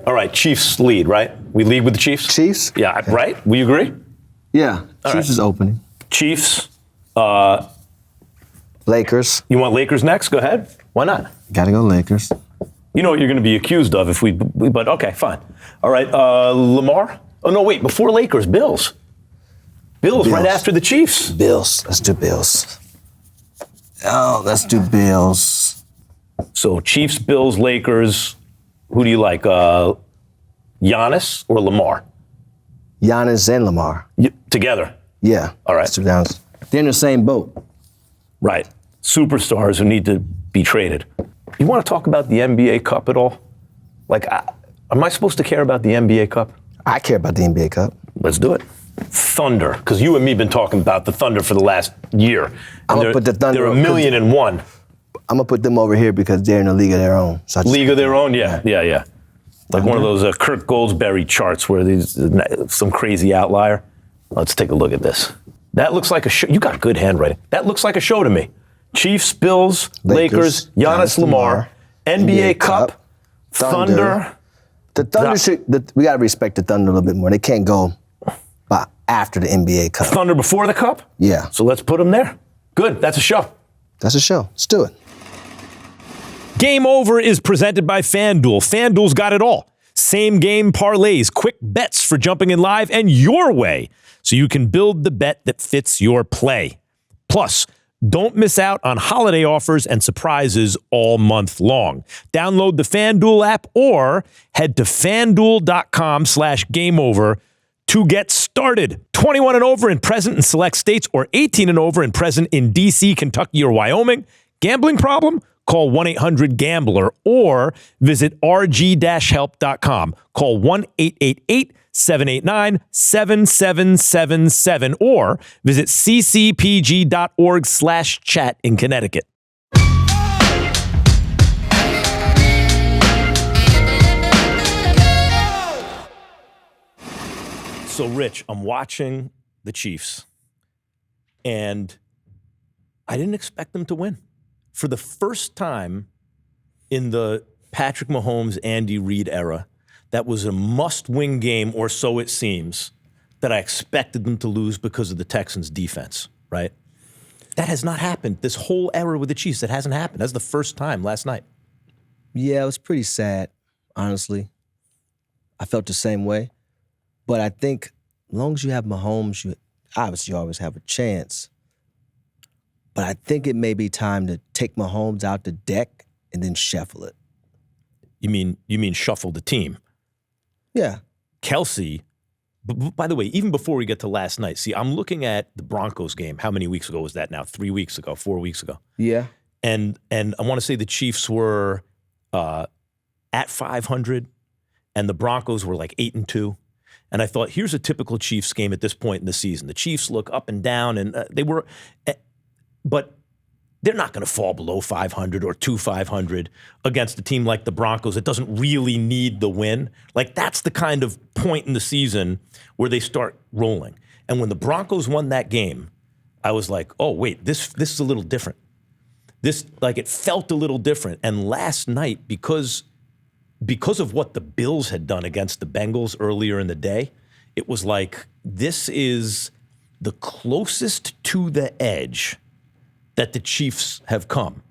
All right, Chiefs lead, right? We lead with the Chiefs? Chiefs? Yeah, right? We agree? Yeah, Chiefs is opening. Chiefs. Lakers. You want Lakers next? Go ahead. Why not? Gotta go Lakers. You know what you're going to be accused of if but okay, fine. All right, Lamar? Oh, no, wait, before Lakers, Bills. Bills right after the Chiefs. Bills. Let's do Bills. Oh, let's do Bills. So Chiefs, Bills, Lakers. Who do you like? Giannis or Lamar? Giannis and Lamar. Together? Yeah. All right. They're in the same boat. Right. Superstars who need to be traded. You want to talk about the NBA Cup at all? Like, am I supposed to care about the NBA Cup? I care about the NBA Cup. Let's do it. Thunder, because you and me have been talking about the Thunder for the last year. I'm going to put the Thunder. They're 1,000,001. I'm going to put them over here because they're in a league of their own. So league of their own? Yeah. Like one of those Kirk Goldsberry charts where there's some crazy outlier. Let's take a look at this. That looks like a show. You got good handwriting. That looks like a show to me. Chiefs, Bills, Lakers, Giannis, Lamar, NBA Cup, Thunder. The Thunder we got to respect the Thunder a little bit more. They can't go after the NBA Cup. Thunder before the Cup? Yeah. So let's put them there. Good. That's a show. That's a show. Let's do it. Game Over is presented by FanDuel. FanDuel's got it all. Same game parlays, quick bets for jumping in live and your way, so you can build the bet that fits your play. Plus, don't miss out on holiday offers and surprises all month long. Download the FanDuel app or head to FanDuel.com/gameover to get started. 21 and over and present in select states or 18 and over and present in D.C., Kentucky, or Wyoming. Gambling problem? Call 1-800-GAMBLER or visit rg-help.com. Call 1-888-789-7777 or visit ccpg.org/chat in Connecticut. So, Rich, I'm watching the Chiefs, and I didn't expect them to win. For the first time in the Patrick Mahomes, Andy Reid era, that was a must-win game, or so it seems, that I expected them to lose because of the Texans' defense, right? That has not happened. This whole era with the Chiefs, that hasn't happened. That's the first time last night. Yeah, it was pretty sad, honestly. I felt the same way. But I think as long as you have Mahomes, you obviously always have a chance. But I think it may be time to take Mahomes out the deck and then shuffle it. You mean shuffle the team? Yeah. Kelsey, by the way, even before we get to last night, see, I'm looking at the Broncos game. How many weeks ago was that now? 3 weeks ago, 4 weeks ago? Yeah. And I want to say the Chiefs were at 500, and the Broncos were like 8-2. And I thought, here's a typical Chiefs game at this point in the season. The Chiefs look up and down, and but they're not going to fall below 500 or 500 against a team like the Broncos. It doesn't really need the win. Like, that's the kind of point in the season where they start rolling. And when the Broncos won that game, I was like, oh, wait, this is a little different. It felt a little different. And last night, because of what the Bills had done against the Bengals earlier in the day, it was like, this is the closest to the edge that the Chiefs have come.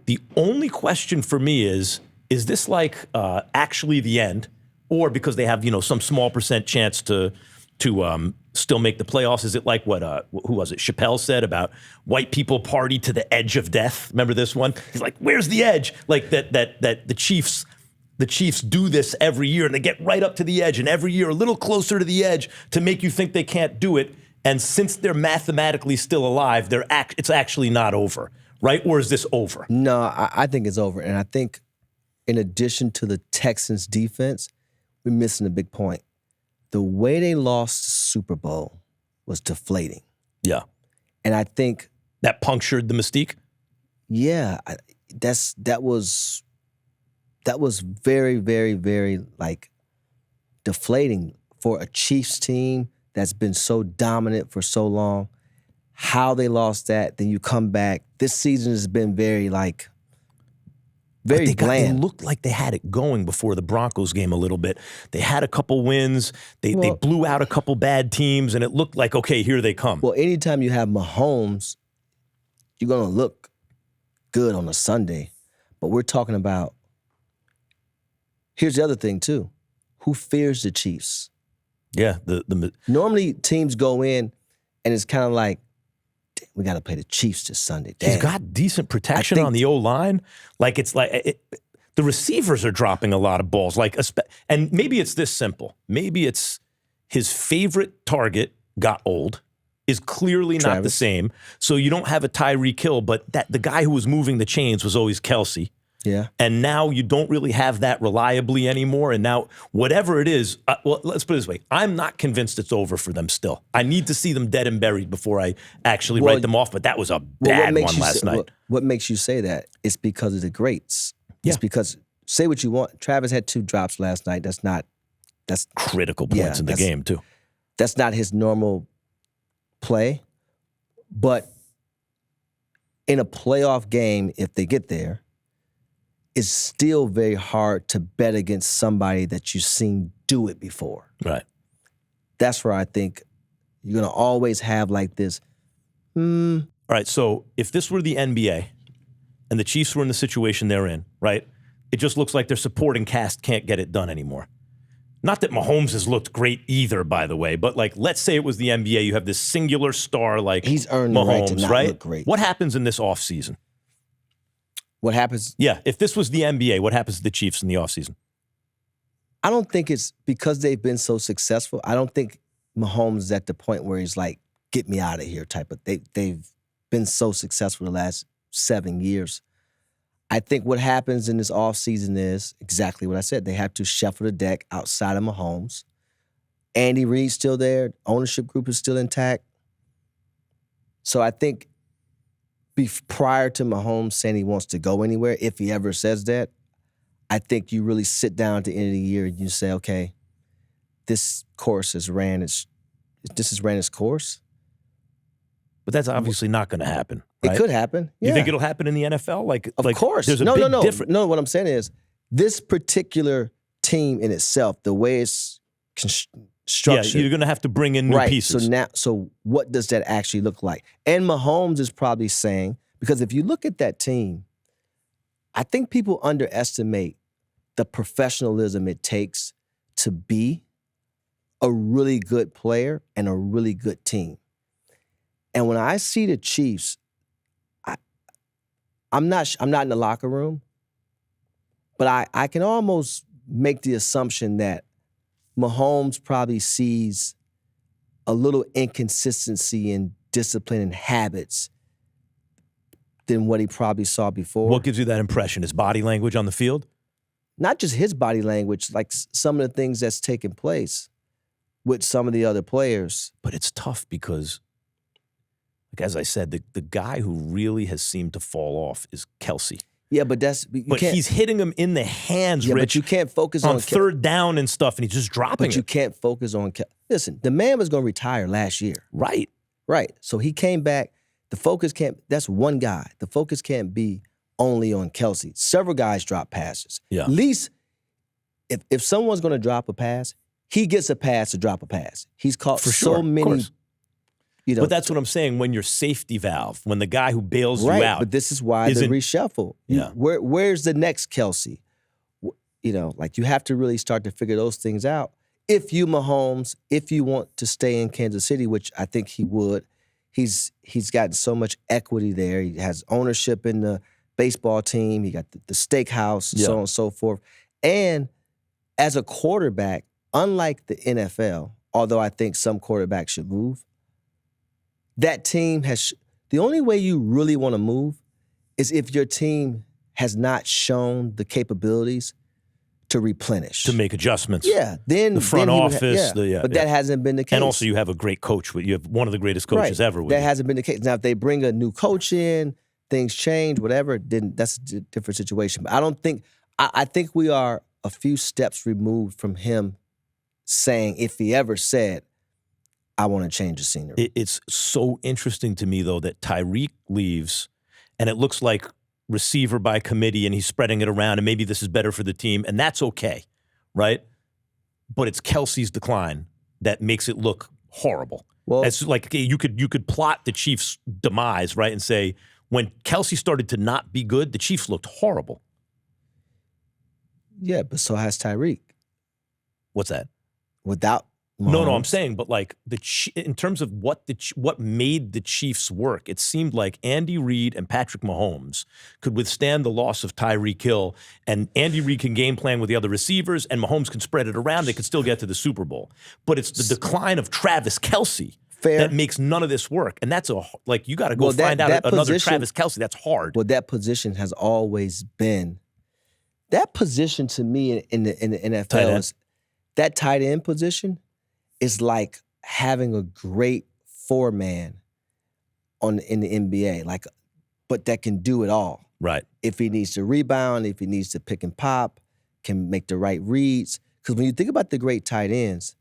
The only question for me is this like actually the end, or because they have some small percent chance to still make the playoffs? Is it like what who was it? Chappelle said about white people party to the edge of death. Remember this one? He's like, "Where's the edge?" Like that the Chiefs do this every year, and they get right up to the edge, and every year a little closer to the edge to make you think they can't do it. And since they're mathematically still alive, it's actually not over, right? Or is this over? No, I think it's over. And I think in addition to the Texans' defense, we're missing a big point. The way they lost the Super Bowl was deflating. Yeah. And I think that punctured the mystique? Yeah. That was very, very, very deflating for a Chiefs team that's been so dominant for so long. How they lost that, then you come back. This season has been very Very They bland. looked like they had it going before the Broncos game a little bit. They had a couple wins. They blew out a couple bad teams, and it looked like, okay, here they come. Well, anytime you have Mahomes, you're going to look good on a Sunday. But we're talking about, here's the other thing too. Who fears the Chiefs? Yeah. Normally teams go in and it's kind of like, we got to play the Chiefs this Sunday. He's Damn. got decent protection on the O-line. Like, it's like the receivers are dropping a lot of balls. And maybe it's this simple. Maybe it's his favorite target got old, is clearly not the same. So you don't have a Tyreek Hill, but the guy who was moving the chains was always Kelsey. Yeah. And now you don't really have that reliably anymore. And now whatever it is, well, let's put it this way. I'm not convinced it's over for them still. I need to see them dead and buried before I actually write them off. But that was a bad one last night. What makes you say that? It's because of the greats. Yeah. It's because, say what you want, Travis had 2 drops last night. That's critical points in the game too. That's not his normal play. But in a playoff game, if they get there, it's still very hard to bet against somebody that you've seen do it before. Right. That's where I think you're going to always have like this. All right, so if this were the NBA and the Chiefs were in the situation they're in, right, it just looks like their supporting cast can't get it done anymore. Not that Mahomes has looked great either, by the way, but like, let's say it was the NBA. You have this singular star like He's earned Mahomes, the right to not right? look great. What happens in this offseason? What happens? Yeah, if this was the NBA, what happens to the Chiefs in the offseason? I don't think it's because they've been so successful. I don't think Mahomes is at the point where he's like, get me out of here type of. They've been so successful the last 7 years. I think what happens in this offseason is exactly what I said. They have to shuffle the deck outside of Mahomes. Andy Reid's still there. Ownership group is still intact. So I think prior to Mahomes saying he wants to go anywhere, if he ever says that, I think you really sit down at the end of the year and you say, okay, this course has ran its course. But that's obviously not going to happen. Right? It could happen. Yeah. You think it'll happen in the NFL? Of course. There's a big difference. No, what I'm saying is this particular team in itself, the way it's structured. Yeah, you're going to have to bring in new pieces. So what does that actually look like? And Mahomes is probably saying, because if you look at that team, I think people underestimate the professionalism it takes to be a really good player and a really good team. And when I see the Chiefs, I'm not in the locker room, but I can almost make the assumption that Mahomes probably sees a little inconsistency in discipline and habits than what he probably saw before. What gives you that impression? His body language on the field? Not just his body language, like some of the things that's taking place with some of the other players. But it's tough because, like as I said, the guy who really has seemed to fall off is Kelsey. Yeah, but he's hitting him in the hands, yeah, Rich. But you can't focus on third down and stuff, and he's just dropping it. But you can't focus on listen, the man was going to retire last year. Right. Right. So he came back. The focus that's one guy. The focus can't be only on Kelsey. Several guys drop passes. Yeah. At least if someone's going to drop a pass, he gets a pass to drop a pass. He's caught so many. But that's what I'm saying. When your safety valve, when the guy who bails you out, but this is why the reshuffle. Yeah. Where's the next Kelsey? Like you have to really start to figure those things out. If you Mahomes, if you want to stay in Kansas City, which I think he would, he's gotten so much equity there. He has ownership in the baseball team. He got the steakhouse, so on and so forth. And as a quarterback, unlike the NFL, although I think some quarterbacks should move, that team the only way you really want to move is if your team has not shown the capabilities to replenish. To make adjustments. Yeah. Then the front office. But that hasn't been the case. And also you have a great coach. You have one of the greatest coaches ever. That hasn't been the case. Now, if they bring a new coach in, things change, whatever, then that's a different situation. But I think we are a few steps removed from him saying, if he ever said, I want to change the scenery. It's so interesting to me, though, that Tyreek leaves, and it looks like receiver by committee and he's spreading it around and maybe this is better for the team and that's okay, right? But it's Kelsey's decline that makes it look horrible. Well, it's like you could plot the Chiefs' demise, right, and say when Kelsey started to not be good, the Chiefs looked horrible. Yeah, but so has Tyreek. What's that? Without Mahomes. No, I'm saying, but like in terms of what made the Chiefs work, it seemed like Andy Reid and Patrick Mahomes could withstand the loss of Tyreek Hill, and Andy Reid can game plan with the other receivers, and Mahomes can spread it around. They could still get to the Super Bowl, but it's the decline of Travis Kelce that makes none of this work, and that's you got to go find out another Travis Kelce. That's hard. Well, that position has always been that position to me in the NFL is that tight end position. Is like having a great four-man in the NBA, but that can do it all. Right. If he needs to rebound, if he needs to pick and pop, can make the right reads. Because when you think about the great tight ends,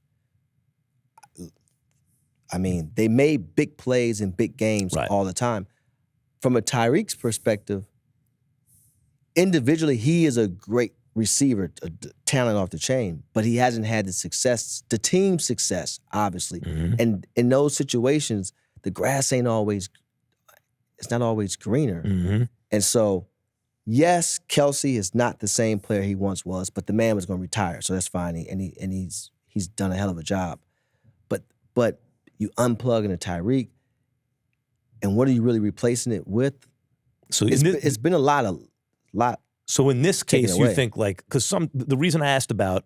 I mean, they made big plays in big games all the time. From a Tyreek's perspective, individually, he is a great receiver, a talent off the chain, but he hasn't had the team success, obviously. Mm-hmm. And in those situations, the grass it's not always greener. Mm-hmm. And so, yes, Kelce is not the same player he once was, but the man was going to retire, so that's fine. And he's done a hell of a job. But you unplug in a Tyreek, and what are you really replacing it with? So it's been a lot. So in this case, you think because the reason I asked about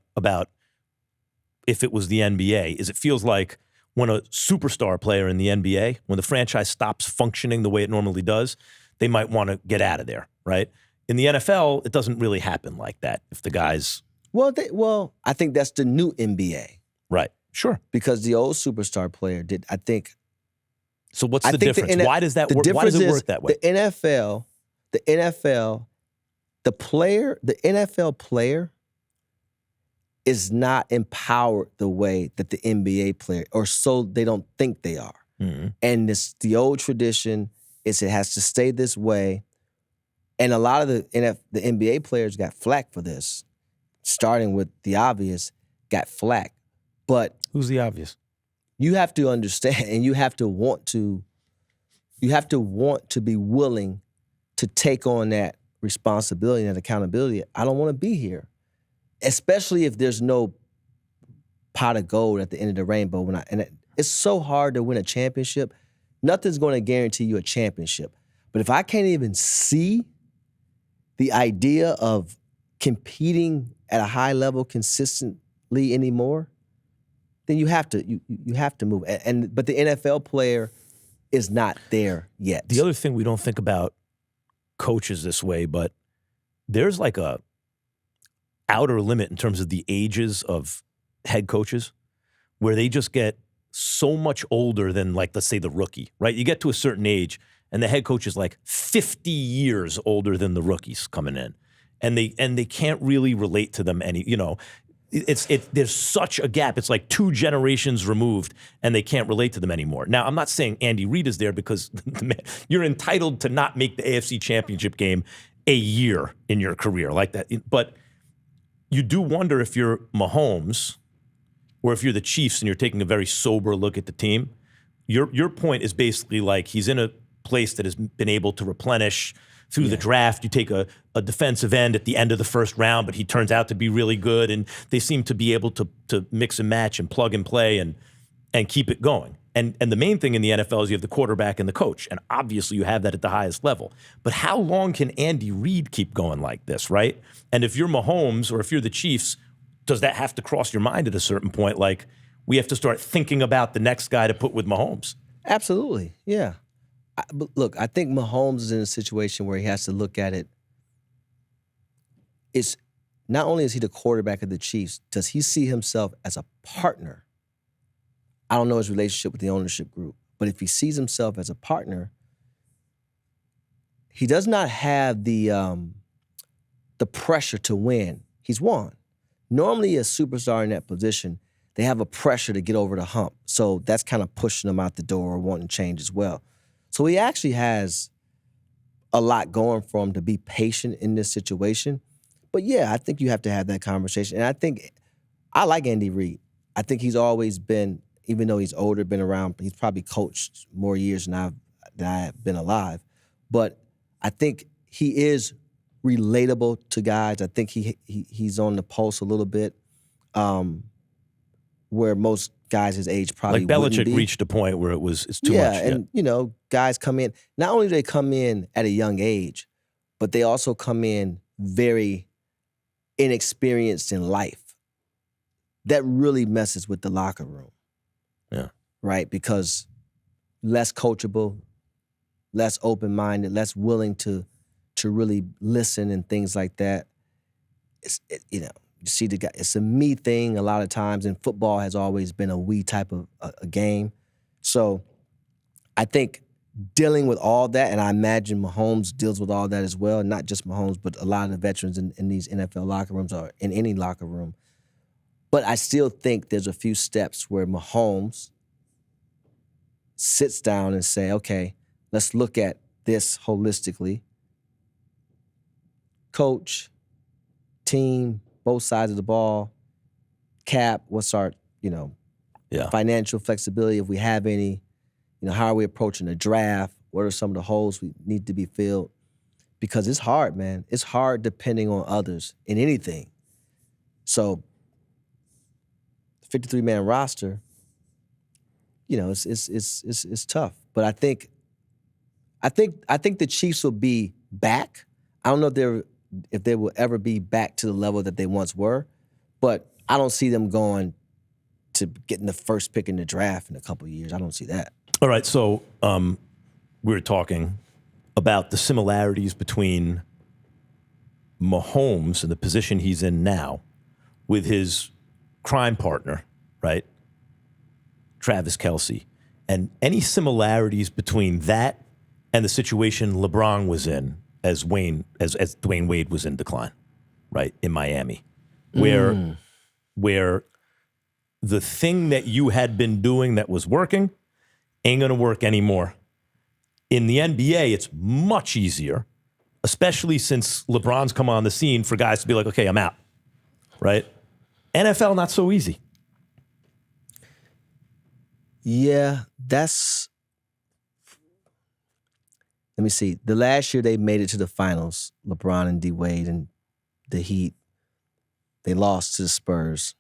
if it was the NBA is it feels like when a superstar player in the NBA, when the franchise stops functioning the way it normally does, they might want to get out of there, right? In the NFL, it doesn't really happen like that. If the guys, I think that's the new NBA, right? Sure, because the old superstar player did. I think. So what's the difference? Why does that work? Why does it work that way? The NFL. The NFL player is not empowered the way that the NBA player, or so they don't think they are. Mm-hmm. And the old tradition is it has to stay this way. And a lot of the NBA players got flack for this, starting with the obvious, got flack. But who's the obvious? You have to understand, and you have to want to be willing to take on that responsibility and accountability. I don't want to be here, especially if there's no pot of gold at the end of the rainbow. It's so hard to win a championship. Nothing's going to guarantee you a championship. But if I can't even see the idea of competing at a high level consistently anymore, then you have to move. But the NFL player is not there yet. The other thing we don't think about coaches this way, but there's like a outer limit in terms of the ages of head coaches where they just get so much older than, like, let's say the rookie, right? You get to a certain age and the head coach is like 50 years older than the rookies coming in, and they can't really relate to them any, there's such a gap. It's like 2 generations removed, and they can't relate to them anymore. Now, I'm not saying Andy Reid is there because you're entitled to not make the AFC Championship game a year in your career like that. But you do wonder if you're Mahomes or if you're the Chiefs and you're taking a very sober look at the team. Your point is basically like he's in a place that has been able to replenish through the draft. You take a defensive end at the end of the first round, but he turns out to be really good, and they seem to be able to mix and match and plug and play and keep it going. And the main thing in the NFL is you have the quarterback and the coach, and obviously you have that at the highest level. But how long can Andy Reid keep going like this, right? And if you're Mahomes or if you're the Chiefs, does that have to cross your mind at a certain point? Like, we have to start thinking about the next guy to put with Mahomes. Absolutely, yeah. But look, I think Mahomes is in a situation where he has to look at it. It's not only is he the quarterback of the Chiefs, does he see himself as a partner? I don't know his relationship with the ownership group, but if he sees himself as a partner, he does not have the pressure to win. He's won. Normally, a superstar in that position, they have a pressure to get over the hump. So that's kind of pushing them out the door or wanting change as well. So he actually has a lot going for him to be patient in this situation. But yeah, I think you have to have that conversation. And I think I like Andy Reid. I think he's always been, even though he's older, been around, he's probably coached more years than I've been alive. But I think he is relatable to guys. I think he's on the pulse a little bit, where most guys his age probably like wouldn't Belichick be. reached a point where it's too Yeah, much. and guys come in. Not only do they come in at a young age, but they also come in very inexperienced in life. That really messes with the locker room. Yeah. Right? Because less coachable, less open-minded, less willing to really listen and things like that. You see the guy, it's a me thing a lot of times, and football has always been a we type of a game. So I think dealing with all that, and I imagine Mahomes deals with all that as well, not just Mahomes, but a lot of the veterans in these NFL locker rooms or in any locker room. But I still think there's a few steps where Mahomes sits down and say, okay, let's look at this holistically. Coach, team, both sides of the ball, cap, what's our, financial flexibility if we have any, how are we approaching the draft? What are some of the holes we need to be filled? Because it's hard, man. It's hard depending on others in anything. So 53-man roster, it's tough. But I think the Chiefs will be back. I don't know if they will ever be back to the level that they once were, but I don't see them going to getting the first pick in the draft in a couple of years. I don't see that. All right, so we were talking about the similarities between Mahomes and the position he's in now with his crime partner, right? Travis Kelce. And any similarities between that and the situation LeBron was in as Dwayne Wade was in decline, right, in Miami, where the thing that you had been doing that was working ain't going to work anymore. In the NBA, it's much easier, especially since LeBron's come on the scene, for guys to be like, okay, I'm out, right? NFL, not so easy. Yeah, let me see. The last year they made it to the finals, LeBron and D Wade and the Heat, they lost to the Spurs.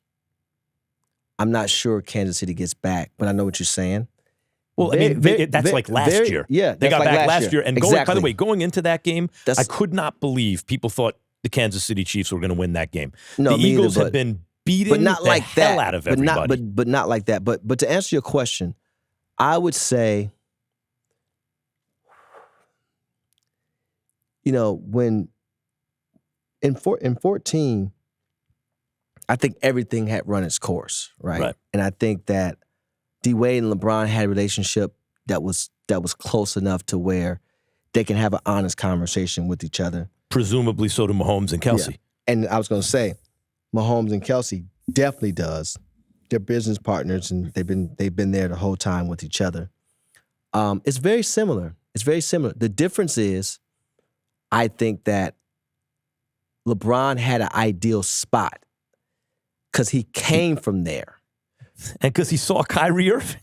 I'm not sure Kansas City gets back, but I know what you're saying. Well, that's like last year. Yeah, they got like back last year. And by the way, going into that game, I could not believe people thought the Kansas City Chiefs were going to win that game. No, the me Eagles either, have been beating not the like hell that, out of everybody. But not like that. But to answer your question, I would say, when in 14, I think everything had run its course, right? And I think that D Wade and LeBron had a relationship that was close enough to where they can have an honest conversation with each other. Presumably so do Mahomes and Kelce. Yeah. And I was going to say, Mahomes and Kelce definitely does. They're business partners, and they've been there the whole time with each other. It's very similar. The difference is, I think that LeBron had an ideal spot because he came from there. And because he saw Kyrie Irving.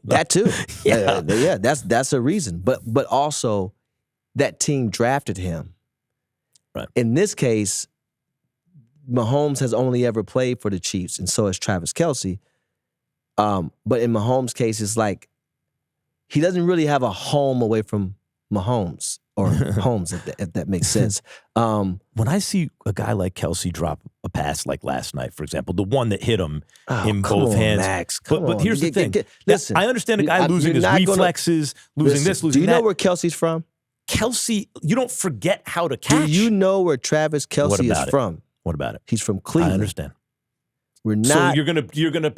That too. Yeah. That's a reason. But also, that team drafted him. Right. In this case, Mahomes has only ever played for the Chiefs, and so has Travis Kelce. But in Mahomes' case, it's like he doesn't really have a home away from Mahomes or Holmes, if that makes sense. When I see a guy like Kelce drop a pass like last night, for example, the one that hit him in both hands. Max, but here's the thing. Listen, I understand a guy losing his reflexes, losing this, losing that. Do you know where Kelce's from? Kelce, you don't forget how to catch. Do you know where Travis Kelce is from? What about it? He's from Cleveland. I understand. We're not. So you're gonna.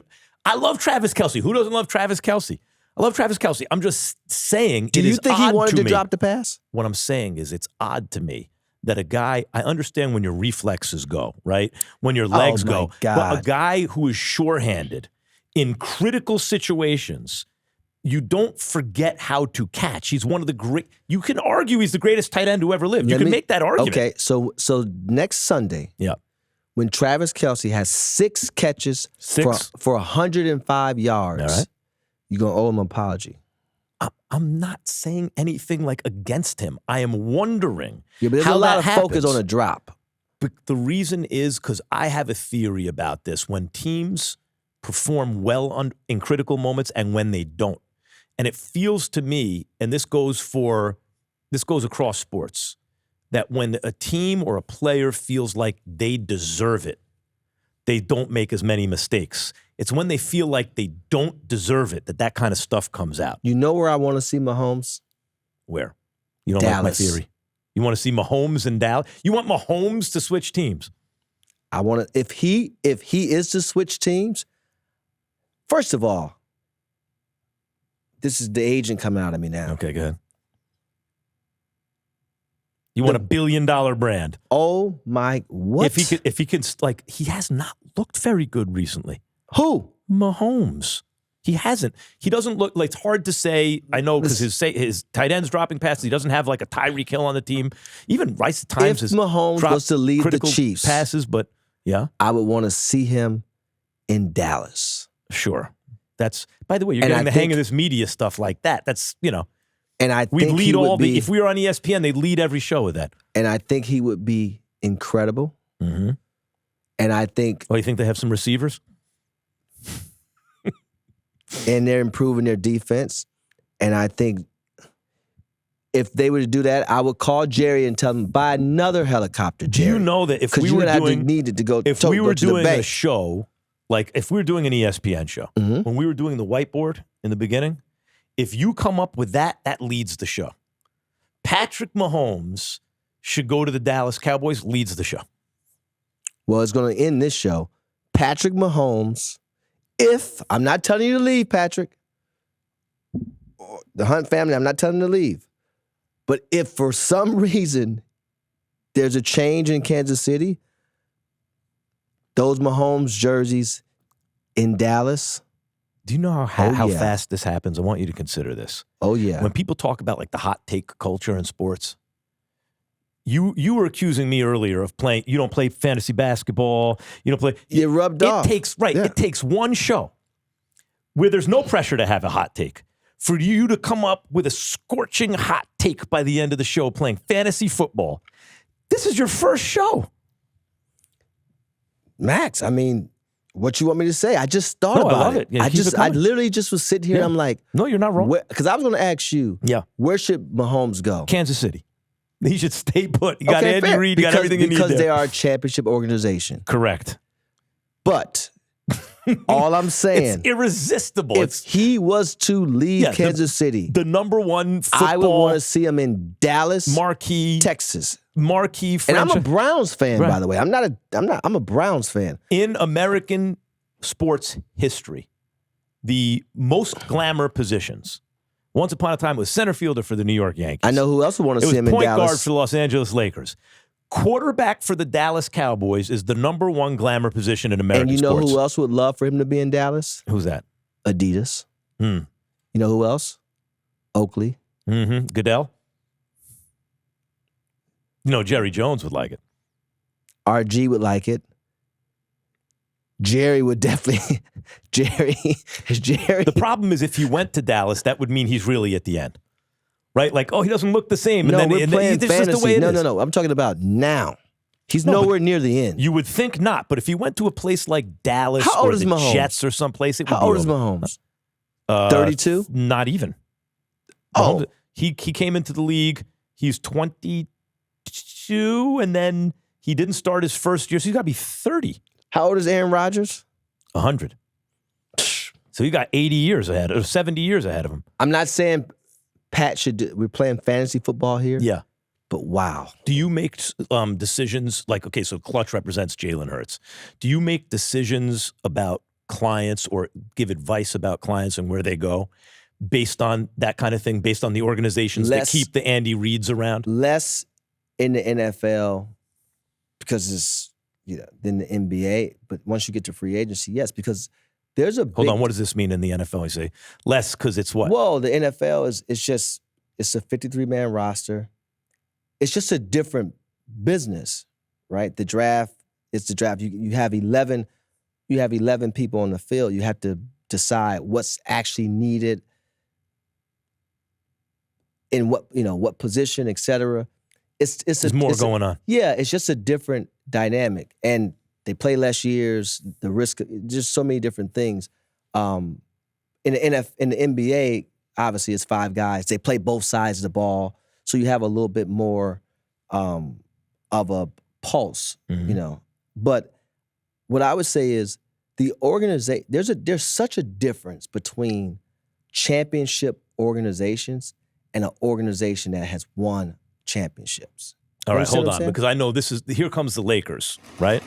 I love Travis Kelce. Who doesn't love Travis Kelce? I love Travis Kelce. I'm just saying. Do you think he wanted to drop the pass? What I'm saying is, it's odd to me that a guy. I understand when your reflexes go, right? When your legs go, God. but a guy who is sure-handed in critical situations, you don't forget how to catch. He's one of the great. You can argue he's the greatest tight end who ever lived. You can make that argument. Okay, so next Sunday, when Travis Kelce has 6 catches for 105 yards, all right, you're gonna owe him an apology. I'm not saying anything like against him. I am wondering but there's how a lot that of happens. focus on a drop. But the reason is because I have a theory about this. When teams perform well in critical moments and when they don't. And it feels to me, and this goes across sports, that when a team or a player feels like they deserve it, they don't make as many mistakes. It's when they feel like they don't deserve it that kind of stuff comes out. You know where I want to see Mahomes? Where? You don't Dallas. like my theory? You want to see Mahomes in Dallas? You want Mahomes to switch teams? I want to. If he is to switch teams, first of all, this is the agent coming out of me now. Okay, go ahead. You want $1 billion brand? Oh my! What? If he can, like, he has not looked very good recently. Who? Mahomes. He hasn't. He doesn't look like, it's hard to say. I know because his tight end's dropping passes. He doesn't have like a Tyreek Hill on the team. Even Rice at times if has Mahomes was to lead the critical Chiefs passes, but yeah, I would want to see him in Dallas. Sure. That's, by the way, you're getting the hang of this media stuff like that. That's, and I we think lead he would all be, the. If we were on ESPN, they'd lead every show with that. And I think he would be incredible. Mm-hmm. And I think. Oh, you think they have some receivers? And they're improving their defense. And I think if they were to do that, I would call Jerry and tell him, buy another helicopter, Jerry. Do you know that if we were doing a show, like if we were doing an ESPN show, when we were doing the whiteboard in the beginning, if you come up with that leads the show. Patrick Mahomes should go to the Dallas Cowboys, leads the show. Well, it's going to end this show. Patrick Mahomes, if, I'm not telling you to leave, Patrick. The Hunt family, I'm not telling you to leave. But if for some reason there's a change in Kansas City, those Mahomes jerseys in Dallas. Do you know how fast this happens? I want you to consider this. Oh, yeah. When people talk about like the hot take culture in sports, you were accusing me earlier of playing, you don't play fantasy basketball, you don't play. You rubbed off. It takes one show where there's no pressure to have a hot take for you to come up with a scorching hot take by the end of the show playing fantasy football. This is your first show. Max, I mean, what you want me to say? I just thought about I love it. Yeah, I literally just was sitting here and I'm like, no, you're not wrong. Because I was going to ask you, where should Mahomes go? Kansas City. He should stay put. You got Andy Reid, you got everything you need there. Because they are a championship organization. Correct. But all I'm saying, it's irresistible. If he was to leave Kansas City, the number one football, I would want to see him in Dallas, marquee, Texas. Marquee franchise. And I'm a Browns fan, by the way. I'm a Browns fan. In American sports history, the most glamour positions. Once upon a time, it was center fielder for the New York Yankees. I know who else would want to see him in Dallas. It was point guard for the Los Angeles Lakers. Quarterback for the Dallas Cowboys is the number one glamour position in American sports. And you know who else would love for him to be in Dallas? Who's that? Adidas. You know who else? Oakley. Goodell. You know, Jerry Jones would like it. RG would like it. Jerry would definitely. Jerry. The problem is if he went to Dallas, that would mean he's really at the end. Right? Like, he doesn't look the same. No, and we're playing fantasy. Just the way it is. No. I'm talking about now. He's nowhere near the end. You would think not, but if he went to a place like Dallas or the Mahomes? Jets or someplace, it would be How old is Mahomes? 32? Not even. Mahomes, he came into the league. He's 22, and then he didn't start his first year, so he's got to be 30. How old is Aaron Rodgers? 100. So he got 80 years ahead, or 70 years ahead of him. I'm not saying Pat should. We're playing fantasy football here. Yeah. But wow. Do you make decisions like, okay, so Clutch represents Jalen Hurts. Do you make decisions about clients or give advice about clients and where they go based on that kind of thing, based on the organizations that keep the Andy Reids around? Less in the NFL because it's, than the NBA. But once you get to free agency, yes, because there's a Hold on, what does this mean in the NFL? You say less because it's what? Well, the NFL is it's a 53-man roster. It's just a different business, right? The draft, it's the draft. You have 11 people on the field. You have to decide what's actually needed in what position, et cetera. There's more going on. Yeah, it's just a different dynamic. And they play less years, the risk, just so many different things. In the NBA, obviously it's 5 guys. They play both sides of the ball, so you have a little bit more of a pulse, But what I would say is the organization. There's such a difference between championship organizations and an organization that has won championships. All right, hold on, because I know here comes the Lakers, right?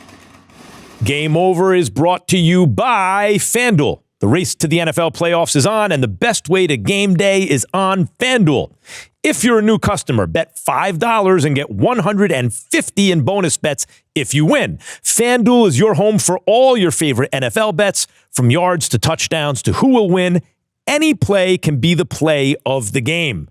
Game Over is brought to you by FanDuel. The race to the NFL playoffs is on, and the best way to game day is on FanDuel. If you're a new customer, bet $5 and get $150 in bonus bets if you win. FanDuel is your home for all your favorite NFL bets, from yards to touchdowns to who will win. Any play can be the play of the game.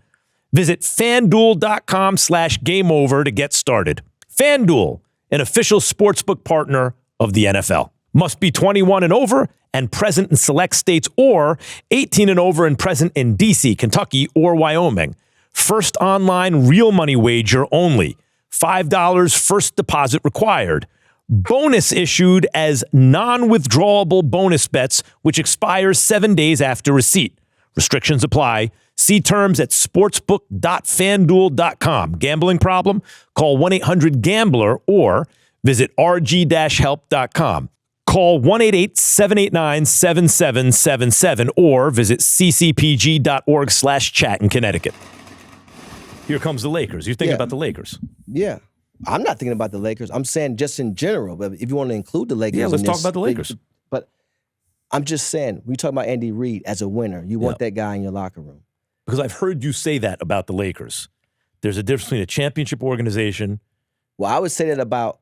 Visit FanDuel.com/gameover to get started. FanDuel, an official sportsbook partner of the NFL. Must be 21 and over and present in select states, or 18 and over and present in D.C., Kentucky, or Wyoming. First online real money wager only. $5 first deposit required. Bonus issued as non-withdrawable bonus bets, which expires 7 days after receipt. Restrictions apply. See terms at sportsbook.fanduel.com. Gambling problem? Call 1-800-GAMBLER or visit rg-help.com. Call 1-888-789-7777 or visit ccpg.org/chat in Connecticut. Here comes the Lakers. You're thinking about the Lakers. Yeah. I'm not thinking about the Lakers. I'm saying just in general. But if you want to include the Lakers, let's talk about the Lakers. But I'm just saying, we talk about Andy Reid as a winner. You want that guy in your locker room. Because I've heard you say that about the Lakers. There's a difference between a championship organization. Well, I would say that about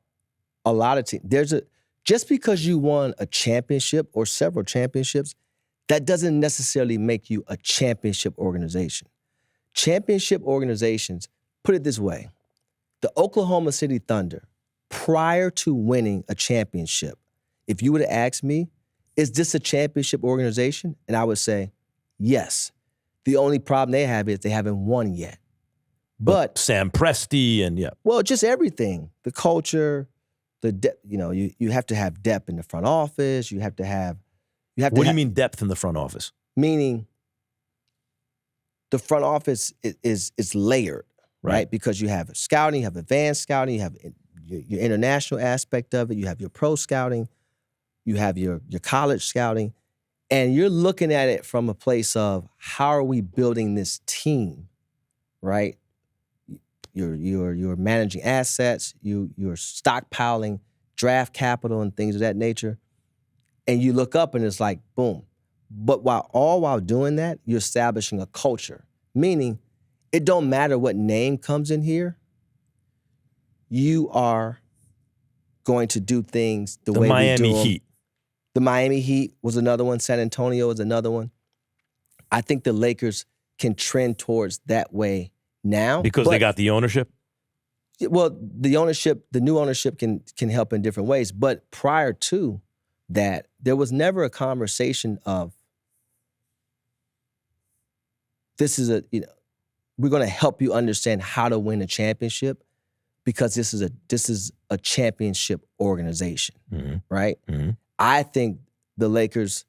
a lot of teams. Just because you won a championship or several championships, that doesn't necessarily make you a championship organization. Championship organizations, put it this way, the Oklahoma City Thunder, prior to winning a championship, if you would have asked me, is this a championship organization? And I would say, yes. The only problem they have is they haven't won yet. But Sam Presti and well, just everything, the culture, you have to have depth in the front office. What do you mean depth in the front office? Meaning the front office is layered, right? Because you have scouting, you have advanced scouting, you have your international aspect of it, you have your pro scouting, you have your college scouting, and you're looking at it from a place of how are we building this team, right? You're managing assets, you're stockpiling draft capital and things of that nature, and you look up and it's like, boom. But while doing that, you're establishing a culture, meaning it don't matter what name comes in here, you are going to do things the way we do them. Miami Heat. The Miami Heat was another one. San Antonio is another one. I think the Lakers can trend towards that way now. Because they got the ownership? Well, the new ownership can help in different ways. But prior to that, there was never a conversation of we're going to help you understand how to win a championship because this is a championship organization, right? Mm-hmm. I think the Lakers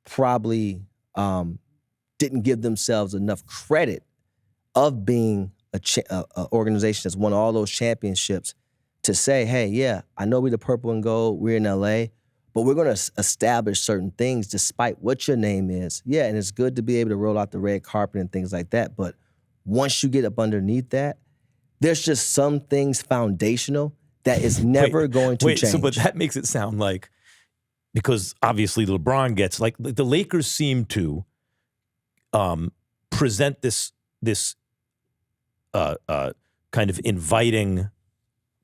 probably didn't give themselves enough credit of being a organization that's won all those championships to say, hey, yeah, I know we're the purple and gold, we're in LA, but we're going to establish certain things despite what your name is. Yeah, and it's good to be able to roll out the red carpet and things like that, but once you get up underneath that, there's just some things foundational that is never going to change. But that makes it sound like, because obviously LeBron gets, like the Lakers seem to present this kind of inviting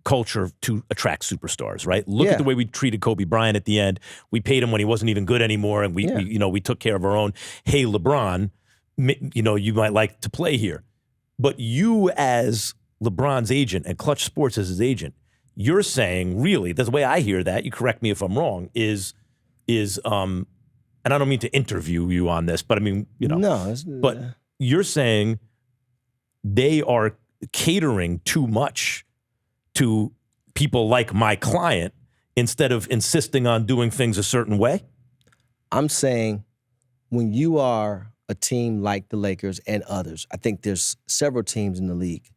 culture to attract superstars, right? Look Yeah. at the way we treated Kobe Bryant at the end. We paid him when he wasn't even good anymore, and we took care of our own. Hey, LeBron, you might like to play here. But you as LeBron's agent and Clutch Sports as his agent, you're saying, really, the way I hear that, you correct me if I'm wrong, is and I don't mean to interview you on this, but I mean, No, but you're saying they are catering too much to people like my client instead of insisting on doing things a certain way? I'm saying when you are a team like the Lakers and others, I think there's several teams in the league.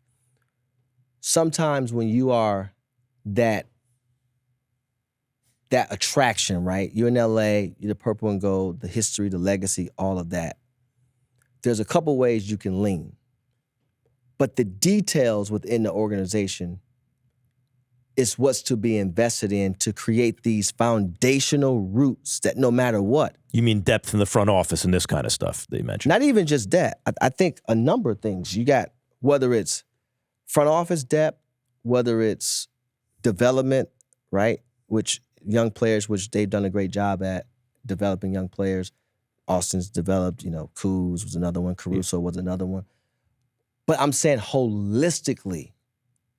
Sometimes when you are that attraction, right? You're in LA, you're the purple and gold, the history, the legacy, all of that. There's a couple ways you can lean. But the details within the organization is what's to be invested in to create these foundational roots that no matter what. You mean depth in the front office and this kind of stuff that you mentioned? Not even just that. I think a number of things. You got, whether it's front office depth, whether it's development, right? Which young players, which they've done a great job at developing young players. Austin's developed, Kuz was another one, Caruso was another one. But I'm saying holistically,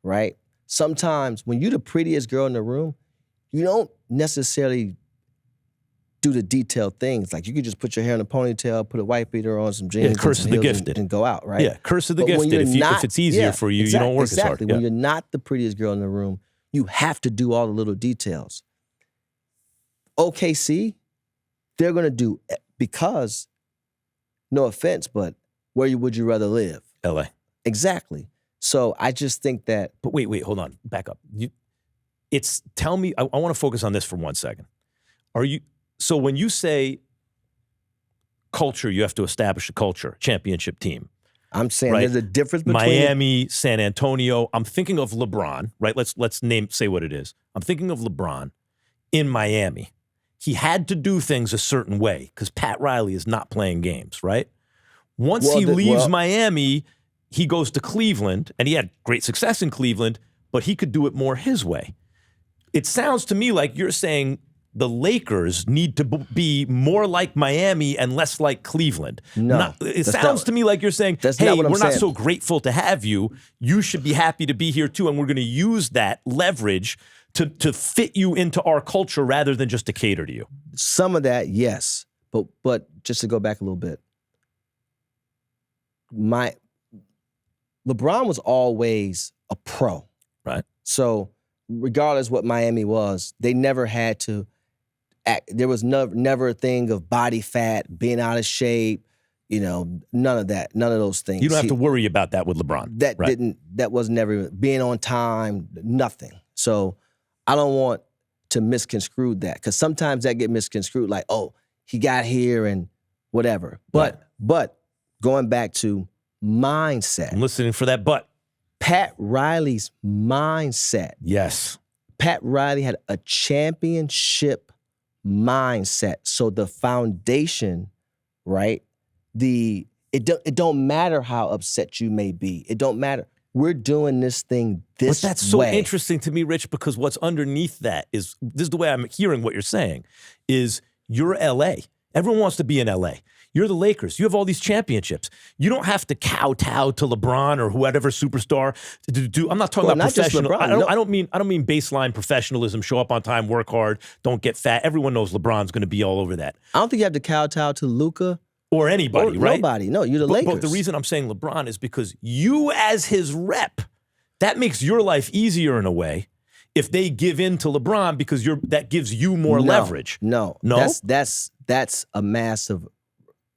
right? Sometimes when you're the prettiest girl in the room, you don't necessarily do the detailed things. Like you could just put your hair in a ponytail, put a white beater on, some jeans, curse and of the heels gifted, and go out, right? Yeah, curse of the gifted. If it's easier for you, you don't work as hard. Exactly. When you're not the prettiest girl in the room, you have to do all the little details. OKC, they're going to do, because, no offense, but where would you rather live? LA. Exactly. So I just think that. But wait, hold on. Back up. Tell me, I want to focus on this for 1 second. So when you say culture, you have to establish a culture, championship team. I'm saying right? There's a difference between Miami, San Antonio. I'm thinking of LeBron, right? Let's say what it is. I'm thinking of LeBron in Miami. He had to do things a certain way because Pat Riley is not playing games, right? Once he leaves Miami, he goes to Cleveland, and he had great success in Cleveland, but he could do it more his way. It sounds to me like you're saying the Lakers need to be more like Miami and less like Cleveland. No. It sounds to me like you're saying, hey, we're not so grateful to have you. You should be happy to be here too, and we're going to use that leverage to fit you into our culture rather than just to cater to you. Some of that, yes. But just to go back a little bit, LeBron was always a pro. Right. So regardless what Miami was, they never had to act. There was never a thing of body fat, being out of shape, none of that, none of those things. You don't have to worry about that with LeBron. That was never, being on time, nothing. So I don't want to misconstrue that, because sometimes that get misconstrued like, oh, he got here and whatever. But going back to mindset. I'm listening for that but. Pat Riley's mindset. Yes. Pat Riley had a championship mindset. So the foundation, right? It don't matter how upset you may be. It don't matter. We're doing this thing this way. But that's so interesting to me, Rich, because what's underneath that is, this is the way I'm hearing what you're saying, is you're LA. Everyone wants to be in LA. You're the Lakers. You have all these championships. You don't have to kowtow to LeBron or whatever superstar to do. I'm not talking about professional. I don't mean baseline professionalism. Show up on time, work hard, don't get fat. Everyone knows LeBron's going to be all over that. I don't think you have to kowtow to Luka or anybody, right? Nobody. No, you're the Lakers. But the reason I'm saying LeBron is because you, as his rep, that makes your life easier in a way. If they give in to LeBron because that gives you more leverage. No. That's a massive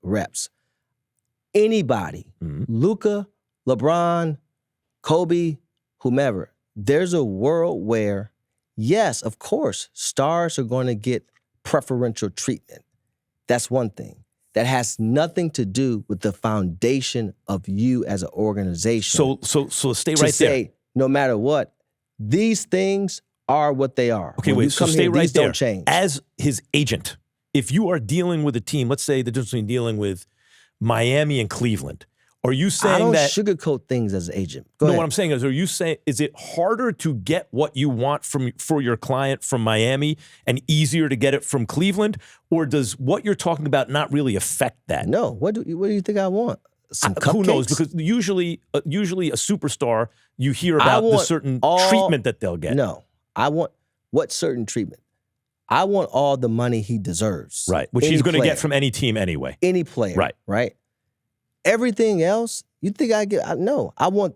reps. Anybody, Luka, LeBron, Kobe, whomever, there's a world where, yes, of course, stars are going to get preferential treatment. That's one thing. That has nothing to do with the foundation of you as an organization. So stay right there. Say, no matter what, these things are what they are. Okay, when wait, so stay right there. Don't change. As his agent, if you are dealing with a team, let's say the difference between dealing with Miami and Cleveland, Are you I saying don't that? sugarcoat things as an agent. Go No, ahead. what I'm saying is, are you saying, is it harder to get what you want for your client from Miami and easier to get it from Cleveland? Or does what you're talking about not really affect that? No, what do you think I want? Some cupcakes? Who knows? Because usually a superstar, you hear I about the want certain all- treatment that they'll get. No, I want what certain treatment? I want all the money he deserves. Right, which Any he's going to player. get from any team anyway. Any player. Right. Everything else, you think I get? No, I want